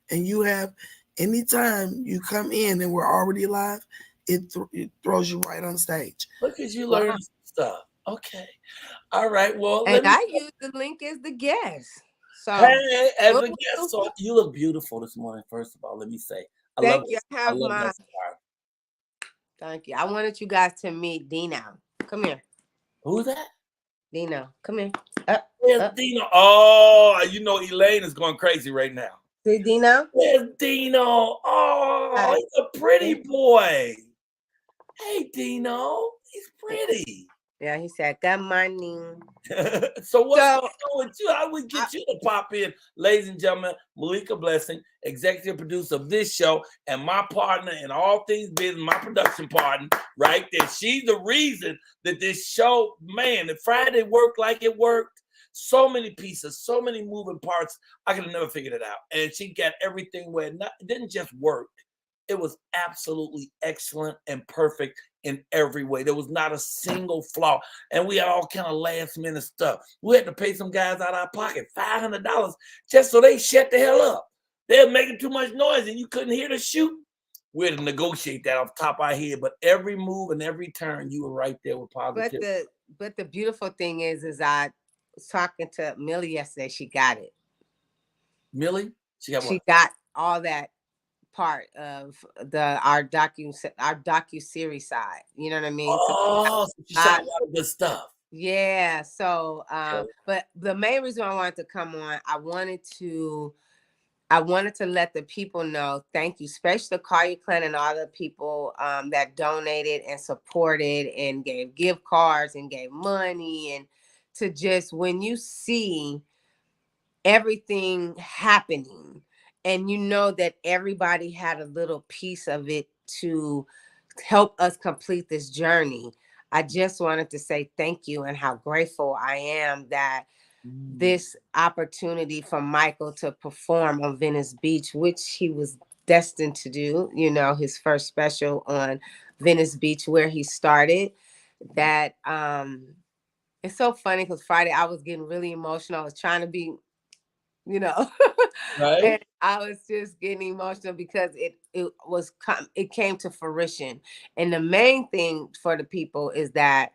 Speaker 4: and you have, anytime you come in and we're already live, it throws you right on stage.
Speaker 2: look at you
Speaker 11: Wow.
Speaker 2: learning some stuff. Okay. All right. Well,
Speaker 11: And
Speaker 2: let me.
Speaker 11: I use the link as the guest. So
Speaker 2: Hey, as a
Speaker 11: woo,
Speaker 2: guest,
Speaker 11: woo.
Speaker 2: so you look beautiful this morning. First of all, let me say, I love
Speaker 11: Thank
Speaker 2: it.
Speaker 11: you. I
Speaker 2: I
Speaker 11: have
Speaker 2: love
Speaker 11: my
Speaker 2: that star.
Speaker 11: thank you. I wanted you guys to meet Dino. Come here.
Speaker 2: Who's that?
Speaker 11: Dino. Come here. Up,
Speaker 2: Where's
Speaker 11: up.
Speaker 2: Dino? Oh, you know Elaine is going crazy right now.
Speaker 11: See Dino?
Speaker 2: Where's Dino? Oh,
Speaker 11: Hi.
Speaker 2: he's a pretty boy. Hey, Dino, he's pretty.
Speaker 11: Yeah, he said, good morning.
Speaker 2: So what's
Speaker 11: So
Speaker 2: going on with you? How we get you to pop in, ladies and gentlemen? Malika Blessing, executive producer of this show, and my partner in all things business, my production partner, right there. She's the reason that this show, man, the Friday worked like it worked. So many pieces, so many moving parts. I could have never figured it out. And she got everything where it didn't just work. It was absolutely excellent and perfect in every way. There was not a single flaw. And we had all kind of last minute stuff. We had to pay some guys out of our pocket $500 just so they shut the hell up. They were making too much noise and you couldn't hear the shoot. We had to negotiate that off the top of our head. But every move and every turn, you were right there with positive.
Speaker 11: but the beautiful thing is I was talking to Millie yesterday. She got it.
Speaker 2: Millie, she got
Speaker 11: She
Speaker 2: what?
Speaker 11: got all that part of our docu series side. You know what I mean? So
Speaker 2: Oh, so she shot a lot of good stuff.
Speaker 11: yeah. So
Speaker 2: Okay.
Speaker 11: but the main reason I wanted to come on, I wanted to let the people know, thank you, especially the Colyar Clan and all the people that donated and supported and gave gift cards and gave money, and to just, when you see everything happening and you know that everybody had a little piece of it to help us complete this journey, I just wanted to say thank you and how grateful I am that this opportunity for Michael to perform on Venice Beach, which he was destined to do, his first special on Venice Beach where he started, that it's so funny because Friday I was getting really emotional. I was trying to be,
Speaker 2: Right?
Speaker 11: and I was just getting emotional because it came to fruition. And the main thing for the people is that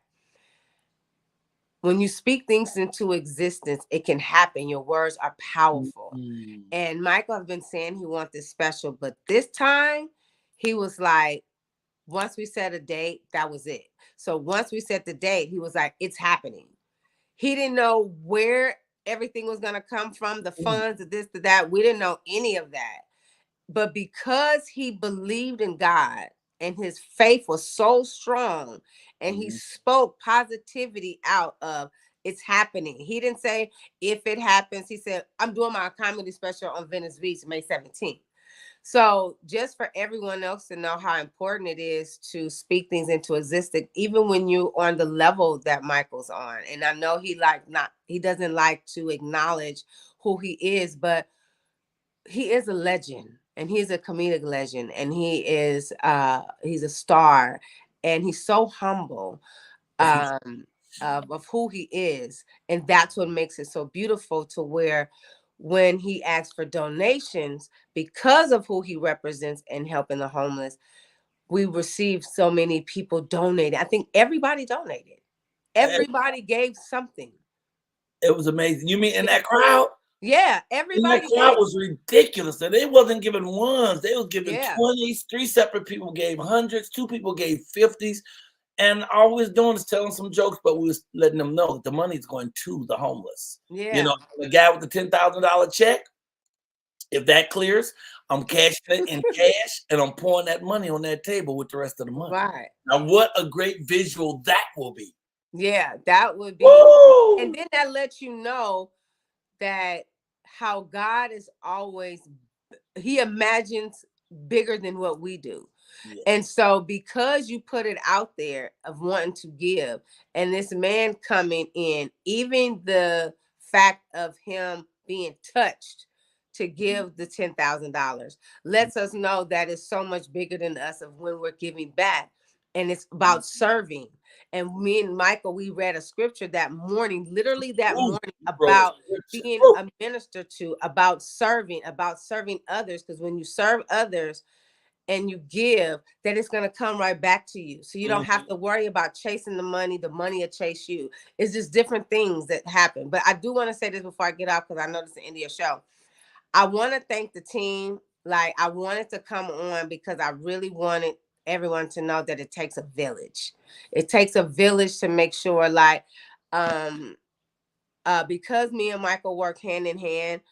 Speaker 11: when you speak things into existence, it can happen. Your words are powerful.
Speaker 2: Mm-hmm.
Speaker 11: And Michael has been saying he wants this special, but this time he was like, once we set a date, that was it. So once we set the date, he was like, it's happening. He didn't know where everything was going to come from, the funds, the this, the that. We didn't know any of that. But because he believed in God and his faith was so strong and he spoke positivity out of it's happening. He didn't say if it happens. He said, I'm doing my comedy special on Venice Beach May 17th. So just for everyone else to know how important it is to speak things into existence, even when you're on the level that Michael's on. And I know he doesn't like to acknowledge who he is, but he is a legend and he's a comedic legend and he's a star and he's so humble of who he is. And that's what makes it so beautiful, to where when he asks for donations because of who he represents and helping the homeless, we received so many people donating. I think everybody donated. Everybody gave something.
Speaker 2: It was amazing. You mean in that crowd?
Speaker 11: Yeah,
Speaker 2: And that
Speaker 11: everybody
Speaker 2: crowd
Speaker 11: gave.
Speaker 2: was ridiculous. And they wasn't giving ones. They was giving
Speaker 11: Yeah.
Speaker 2: 20s. 3 separate people gave hundreds. 2 people gave 50s. And all we was doing is telling some jokes, but we was letting them know that the money's going to the homeless.
Speaker 11: Yeah.
Speaker 2: The guy with the $10,000 check, if that clears, I'm cashing it in cash and I'm pouring that money on that table with the rest of the money.
Speaker 11: Right.
Speaker 2: Now, what a great visual that will be.
Speaker 11: Yeah, that would be.
Speaker 2: Woo!
Speaker 11: And then that lets you know that how God is always, he imagines bigger than what we do.
Speaker 2: Yeah.
Speaker 11: And so because you put it out there of wanting to give, and this man coming in, even the fact of him being touched to give the $10,000 lets us know that it's so much bigger than us of when we're giving back. And it's about serving. And me and Michael, we read a scripture that morning, literally that
Speaker 2: Ooh,
Speaker 11: morning,
Speaker 2: you wrote a
Speaker 11: about
Speaker 2: scripture.
Speaker 11: being
Speaker 2: Ooh.
Speaker 11: a minister to, about serving others. Because when you serve others and you give, that it's going to come right back to you. So you don't have to worry about chasing the money will chase you. It's just different things that happen. But I do want to say this before I get off, because I know this is the end of your show. I want to thank the team. Like, I wanted to come on because I really wanted everyone to know that it takes a village. It takes a village to make sure, like, because me and Michael work hand in hand,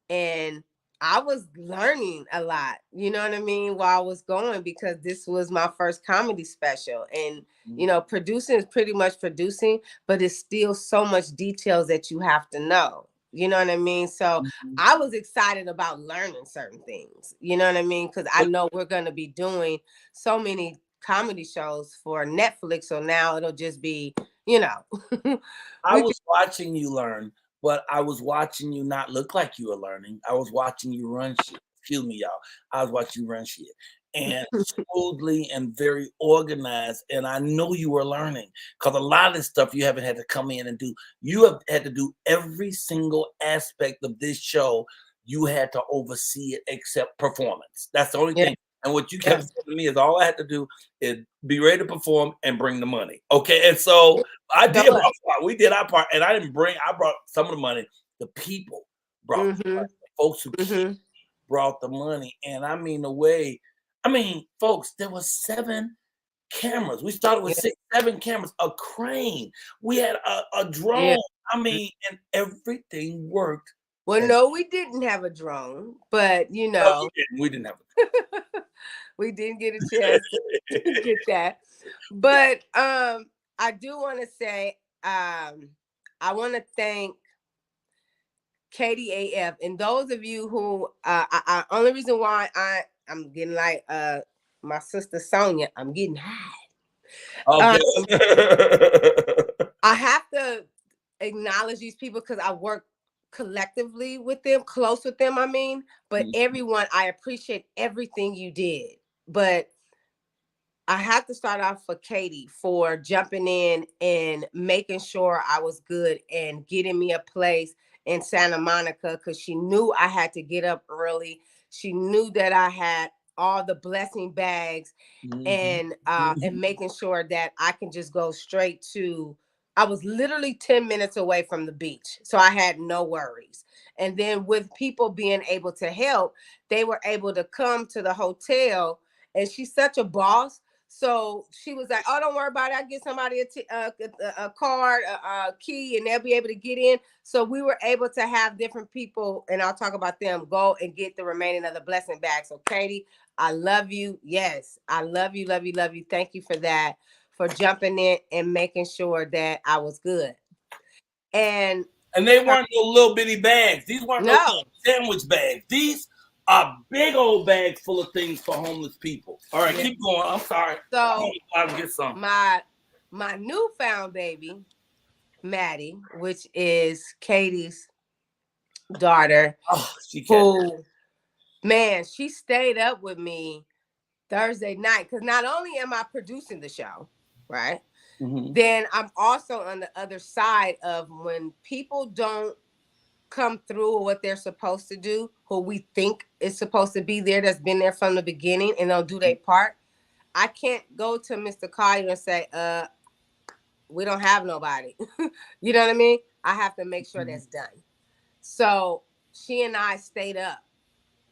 Speaker 11: and I was learning a lot, you know what I mean, while I was going, because this was my first comedy special. And, you know, producing is pretty much producing, but it's still so much details that you have to know. You know what I mean? So I was excited about learning certain things, you know what I mean? Because I know we're going to be doing so many comedy shows for Netflix. So now it'll just be, you know.
Speaker 2: I was watching you learn, but I was watching you not look like you were learning. I was watching you run shit. Excuse me, y'all. I was watching you run shit. And smoothly and very organized. And I know you were learning, because a lot of this stuff you haven't had to come in and do. You have had to do every single aspect of this show. You had to oversee it except performance. That's the only thing. And what you kept saying to me is, all I had to do is be ready to perform and bring the money. Okay. And so I did my part. We did our part. And I brought some of the money. The people brought the money. The folks who brought the money. And I mean, folks, there were 7 cameras. We started with 6, 7 cameras, a crane. We had a drone. I mean, and everything worked.
Speaker 11: Well, no, we didn't have a drone, but you know,
Speaker 2: we didn't have a drone.
Speaker 11: We didn't get a chance to get that. But I do want to say, I want to thank Katie AF, and those of you who I only reason why I'm getting like my sister Sonia, I'm getting high.
Speaker 2: Okay.
Speaker 11: I have to acknowledge these people because I work collectively with them, close with them, I mean. But everyone, I appreciate everything you did. But I have to start off for Katie for jumping in and making sure I was good and getting me a place in Santa Monica, because she knew I had to get up early. She knew that I had all the blessing bags and making sure that I can just go straight to, I was literally 10 minutes away from the beach. So I had no worries. And then with people being able to help, they were able to come to the hotel, and she's such a boss. So she was like, "Oh, don't worry about it. I get somebody a card, a key, and they'll be able to get in." So we were able to have different people, and I'll talk about them, go and get the remaining of the blessing bag. So Katie, I love you. Yes, I love you, love you, love you. Thank you for that, for jumping in and making sure that I was good. And
Speaker 2: they weren't no little bitty bags. These weren't no little sandwich bags. These are big old bags full of things for homeless people. All right, keep going. I'm sorry.
Speaker 11: So
Speaker 2: I'll get some.
Speaker 11: My newfound baby, Maddie, which is Katie's daughter, she stayed up with me Thursday night, because not only am I producing the show, right? Then I'm also on the other side of when people don't come through what they're supposed to do, who we think is supposed to be there, that's been there from the beginning, and they'll do their part. I can't go to Mr. Colyar and say, we don't have nobody. You know what I mean? I have to make sure that's done. So she and I stayed up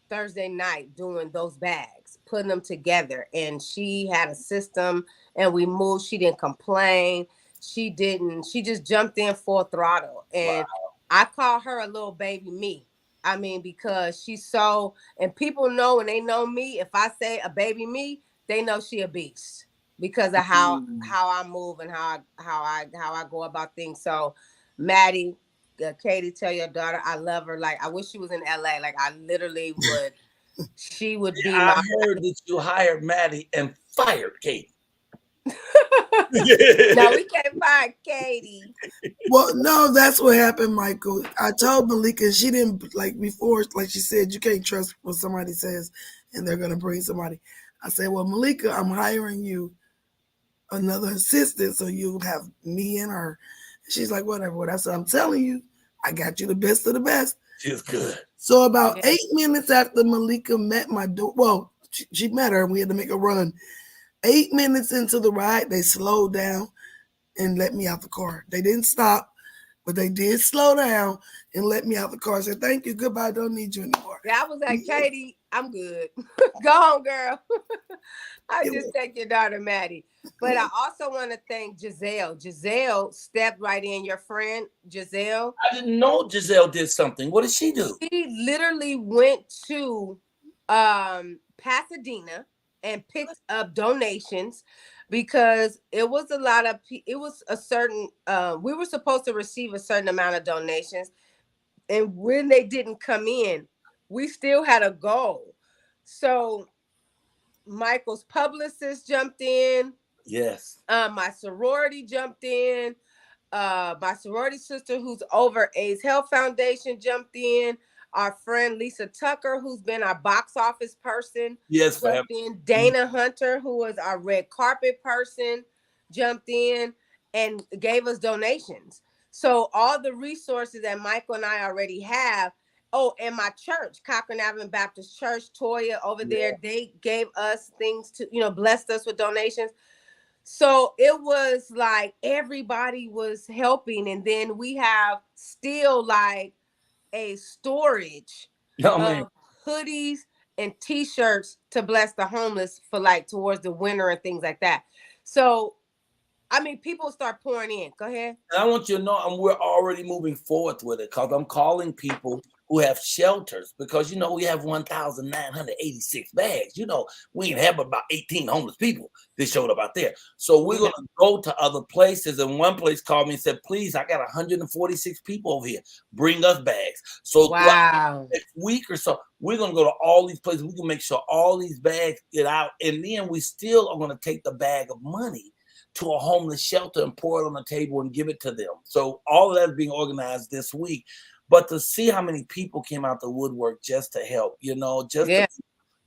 Speaker 11: Thursday night doing those bags, putting them together. And she had a system, and we moved. She didn't complain. She just jumped in full throttle. And I call her a little baby me. I mean, because she's so, and people know, when they know me, if I say a baby me, they know she a beast, because of how I move and how I go about things. So Maddie, Katie, tell your daughter I love her. Like, I wish she was in LA. Like, I literally would she would be
Speaker 2: I
Speaker 11: my.
Speaker 2: heard that you hired Maddie and fired Katie.
Speaker 11: No, we can't find Katie.
Speaker 4: Well, no, that's what happened, Michael. I told Malika, she didn't like before, like she said, you can't trust what somebody says and they're gonna bring somebody. I said, well, Malika, I'm hiring you another assistant, so you'll have me and her. She's like, whatever. I said, I'm telling you, I got you the best of the best.
Speaker 2: She's good.
Speaker 4: So about
Speaker 11: Yeah.
Speaker 4: 8 minutes after Malika met my door, well, she met her and we had to make a run. 8 minutes into the ride, they slowed down and let me out the car. They didn't stop, but they did slow down and let me out the car. I said, thank you, goodbye, don't need you anymore.
Speaker 11: Yeah, I was like, Katie, I'm good. Go home, girl. I just take your daughter, Maddie. But I also want to thank Giselle. Giselle stepped right in. Your friend, Giselle.
Speaker 2: I didn't know Giselle did something. What did she do?
Speaker 11: She literally went to Pasadena and picked up donations because it was a lot of, it was a certain, we were supposed to receive a certain amount of donations. And when they didn't come in, we still had a goal. So Michael's publicist jumped in.
Speaker 2: Yes.
Speaker 11: My sorority jumped in. My sorority sister who's over AIDS Health Foundation jumped in. Our friend Lisa Tucker, who's been our box office person,
Speaker 2: Yes,
Speaker 11: jumped in. Dana Hunter, who was our red carpet person, jumped in and gave us donations. So all the resources that Michael and I already have. Oh, and my church, Cochran Avenue Baptist Church, Toya over there, they gave us things to, blessed us with donations. So it was like everybody was helping. And then we have still like a storage of hoodies and t-shirts to bless the homeless for like towards the winter and things like that. So, I mean, people start pouring in. Go ahead.
Speaker 2: And I want you to know, we're already moving forward with it because I'm calling people who have shelters because, we have 1,986 bags. We ain't have about 18 homeless people that showed up out there. So we're going to go to other places. And one place called me and said, please, I got 146 people over here. Bring us bags. So next week or so, we're going to go to all these places. We can make sure all these bags get out. And then we still are going to take the bag of money to a homeless shelter and pour it on the table and give it to them. So all of that is being organized this week. But to see how many people came out the woodwork just to help, to be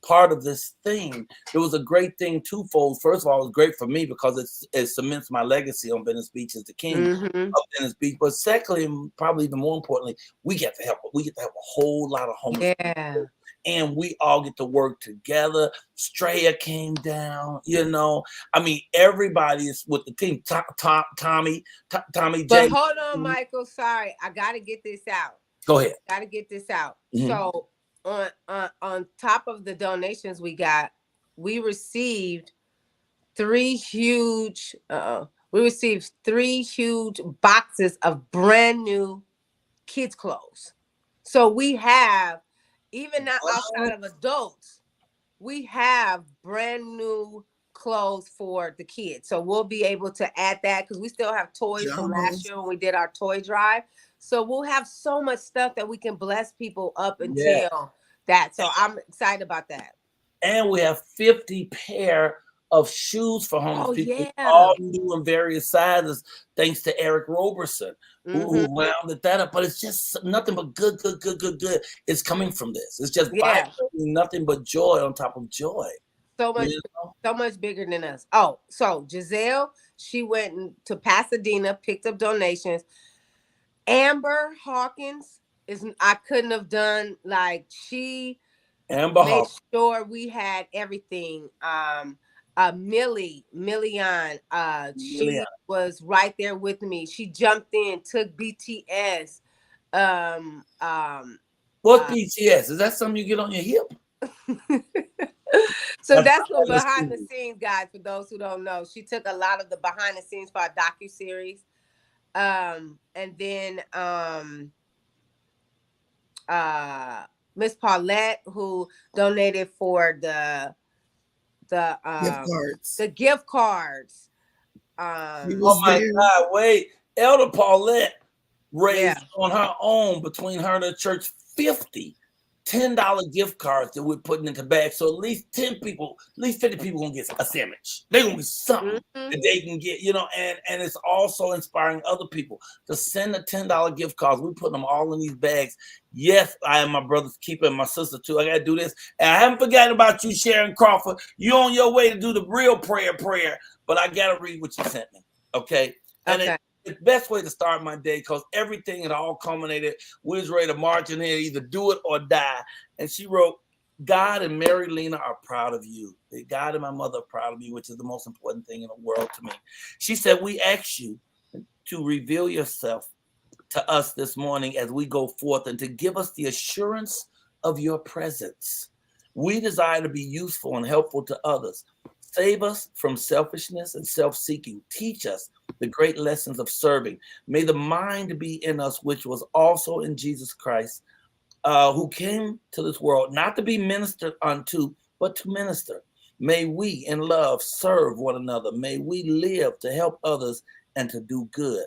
Speaker 2: part of this thing, it was a great thing twofold. First of all, it was great for me because it cements my legacy on Venice Beach as the king of Venice Beach. But secondly, and probably even more importantly, we get to help. We get to help a whole lot of homeless people. And we all get to work together. Straya came down, everybody is with the team. Tommy J.
Speaker 11: But hold on, Michael. Sorry, I got to get this out.
Speaker 2: Go ahead.
Speaker 11: Got to get this out. So on top of the donations we got, we received three huge boxes of brand new kids' clothes. So we have, even not outside of adults, we have brand new clothes for the kids. So we'll be able to add that because we still have toys from last year when we did our toy drive. So we'll have so much stuff that we can bless people up until that. So I'm excited about that.
Speaker 2: And we have 50 pair of shoes for homeless people, all new in various sizes, thanks to Eric Roberson, who rounded that up. But it's just nothing but good. It's coming from this. It's just nothing but joy on top of joy.
Speaker 11: So much bigger than us. Oh, so Giselle, she went to Pasadena, picked up donations. Amber Hawkins I couldn't have done, like, she made sure we had everything. Million, she was right there with me. She jumped in, took BTS.
Speaker 2: What's BTS? Is that something you get on your hip?
Speaker 11: So that's what behind the scenes, guys, for those who don't know. She took a lot of the behind the scenes for our docuseries. And then Miss Paulette, who donated for the gift cards.
Speaker 2: Oh my God! Wait, Elder Paulette raised on her own between her and the church $50 $10 gift cards that we're putting into bags. So at least 10 people, at least 50 people gonna get a sandwich. They're gonna get something that they can get, and it's also inspiring other people to send the $10 gift cards. We put them all in these bags. Yes, I am my brother's keeper and my sister too. I gotta do this. And I haven't forgotten about you, Sharon Crawford. You on your way to do the real prayer, but I gotta read what you sent me. Okay. And
Speaker 11: Okay.
Speaker 2: it's the best way to start my day because everything had all culminated. We was ready to march in here, either do it or die. And she wrote, God and Mary Lena are proud of you. God and my mother are proud of you, which is the most important thing in the world to me. She said, we ask you to reveal yourself to us this morning as we go forth and to give us the assurance of your presence. We desire to be useful and helpful to others. Save us from selfishness and self-seeking. Teach us the great lessons of serving. May the mind be in us, which was also in Jesus Christ, who came to this world, not to be ministered unto, but to minister. May we, in love, serve one another. May we live to help others and to do good.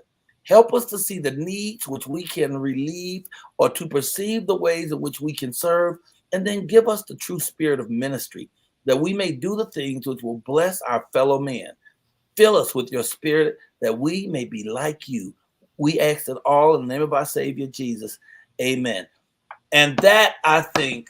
Speaker 2: Help us to see the needs which we can relieve or to perceive the ways in which we can serve, and then give us the true spirit of ministry, that we may do the things which will bless our fellow men. Fill us with your spirit that we may be like you. We ask it all in the name of our Savior, Jesus. Amen. And that, I think,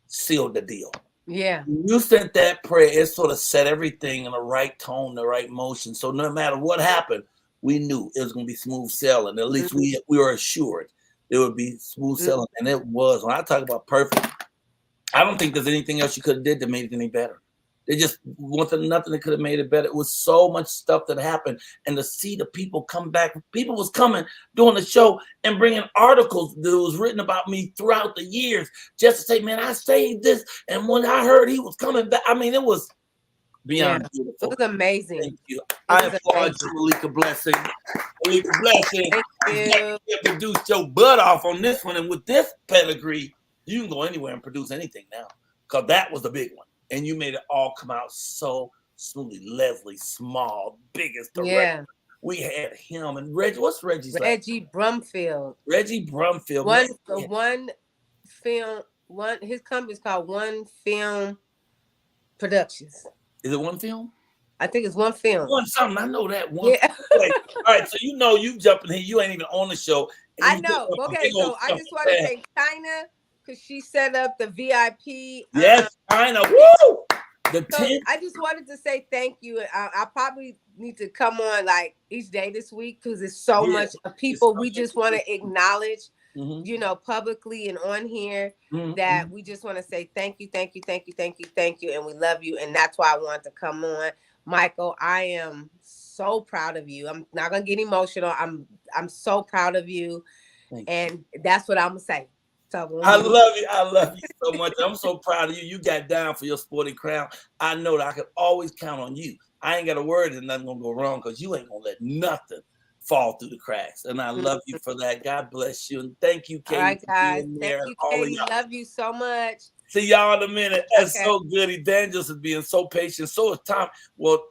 Speaker 2: sealed the deal.
Speaker 11: Yeah.
Speaker 2: When you sent that prayer, it sort of set everything in the right tone, the right motion. So no matter what happened, we knew it was going to be smooth sailing. At least we were assured it would be smooth sailing. And it was. When I talk about perfect, I don't think there's anything else you could have did that made it any better. They just wanted nothing that could have made it better. It was so much stuff that happened. And to see the people come back, people was coming doing the show and bringing articles that was written about me throughout the years just to say, man, I saved this. And when I heard he was coming back, I mean, it was beyond beautiful.
Speaker 11: It was amazing.
Speaker 2: Thank you. I applaud you, Malika Blessing. Malika Blessing.
Speaker 11: Thank you.
Speaker 2: You produced your butt off on this one. And with this pedigree, you can go anywhere and produce anything now. Because that was the big one. And you made it all come out so smoothly. Leslie Small, biggest director. Yeah. We had him and Reggie. What's Reggie's name?
Speaker 11: Reggie Brumfield.
Speaker 2: Reggie Brumfield.
Speaker 11: One film. His company's called One Film Productions.
Speaker 2: Is it One Film?
Speaker 11: I think it's One Film.
Speaker 2: One something. I know that one. Yeah. All right. So you jumping here. You ain't even on the show.
Speaker 11: I know. Okay. So I just want to thank China, because she set up the VIP.
Speaker 2: Yes, China. Woo!
Speaker 11: I just wanted to say thank you. I probably need to come on like each day this week because there's so much of people we just want to acknowledge, publicly and on here that we just want to say thank you, thank you, thank you, thank you, thank you, and we love you. And that's why I wanted to come on. Michael, I am so proud of you. I'm not gonna get emotional. I'm so proud of you, and that's what I'm gonna say.
Speaker 2: I love you. I love you so much. I'm so proud of you. You got down for your sporting crown. I know that I can always count on you. I ain't got a word and nothing gonna go wrong because you ain't gonna let nothing fall through the cracks. And I love you for that. God bless you. And thank you, Katie.
Speaker 11: All right, guys. Thank you, Katie. Love you so much.
Speaker 2: See y'all in a minute. That's so good. Evangelist is being so patient. So is Tom. Well,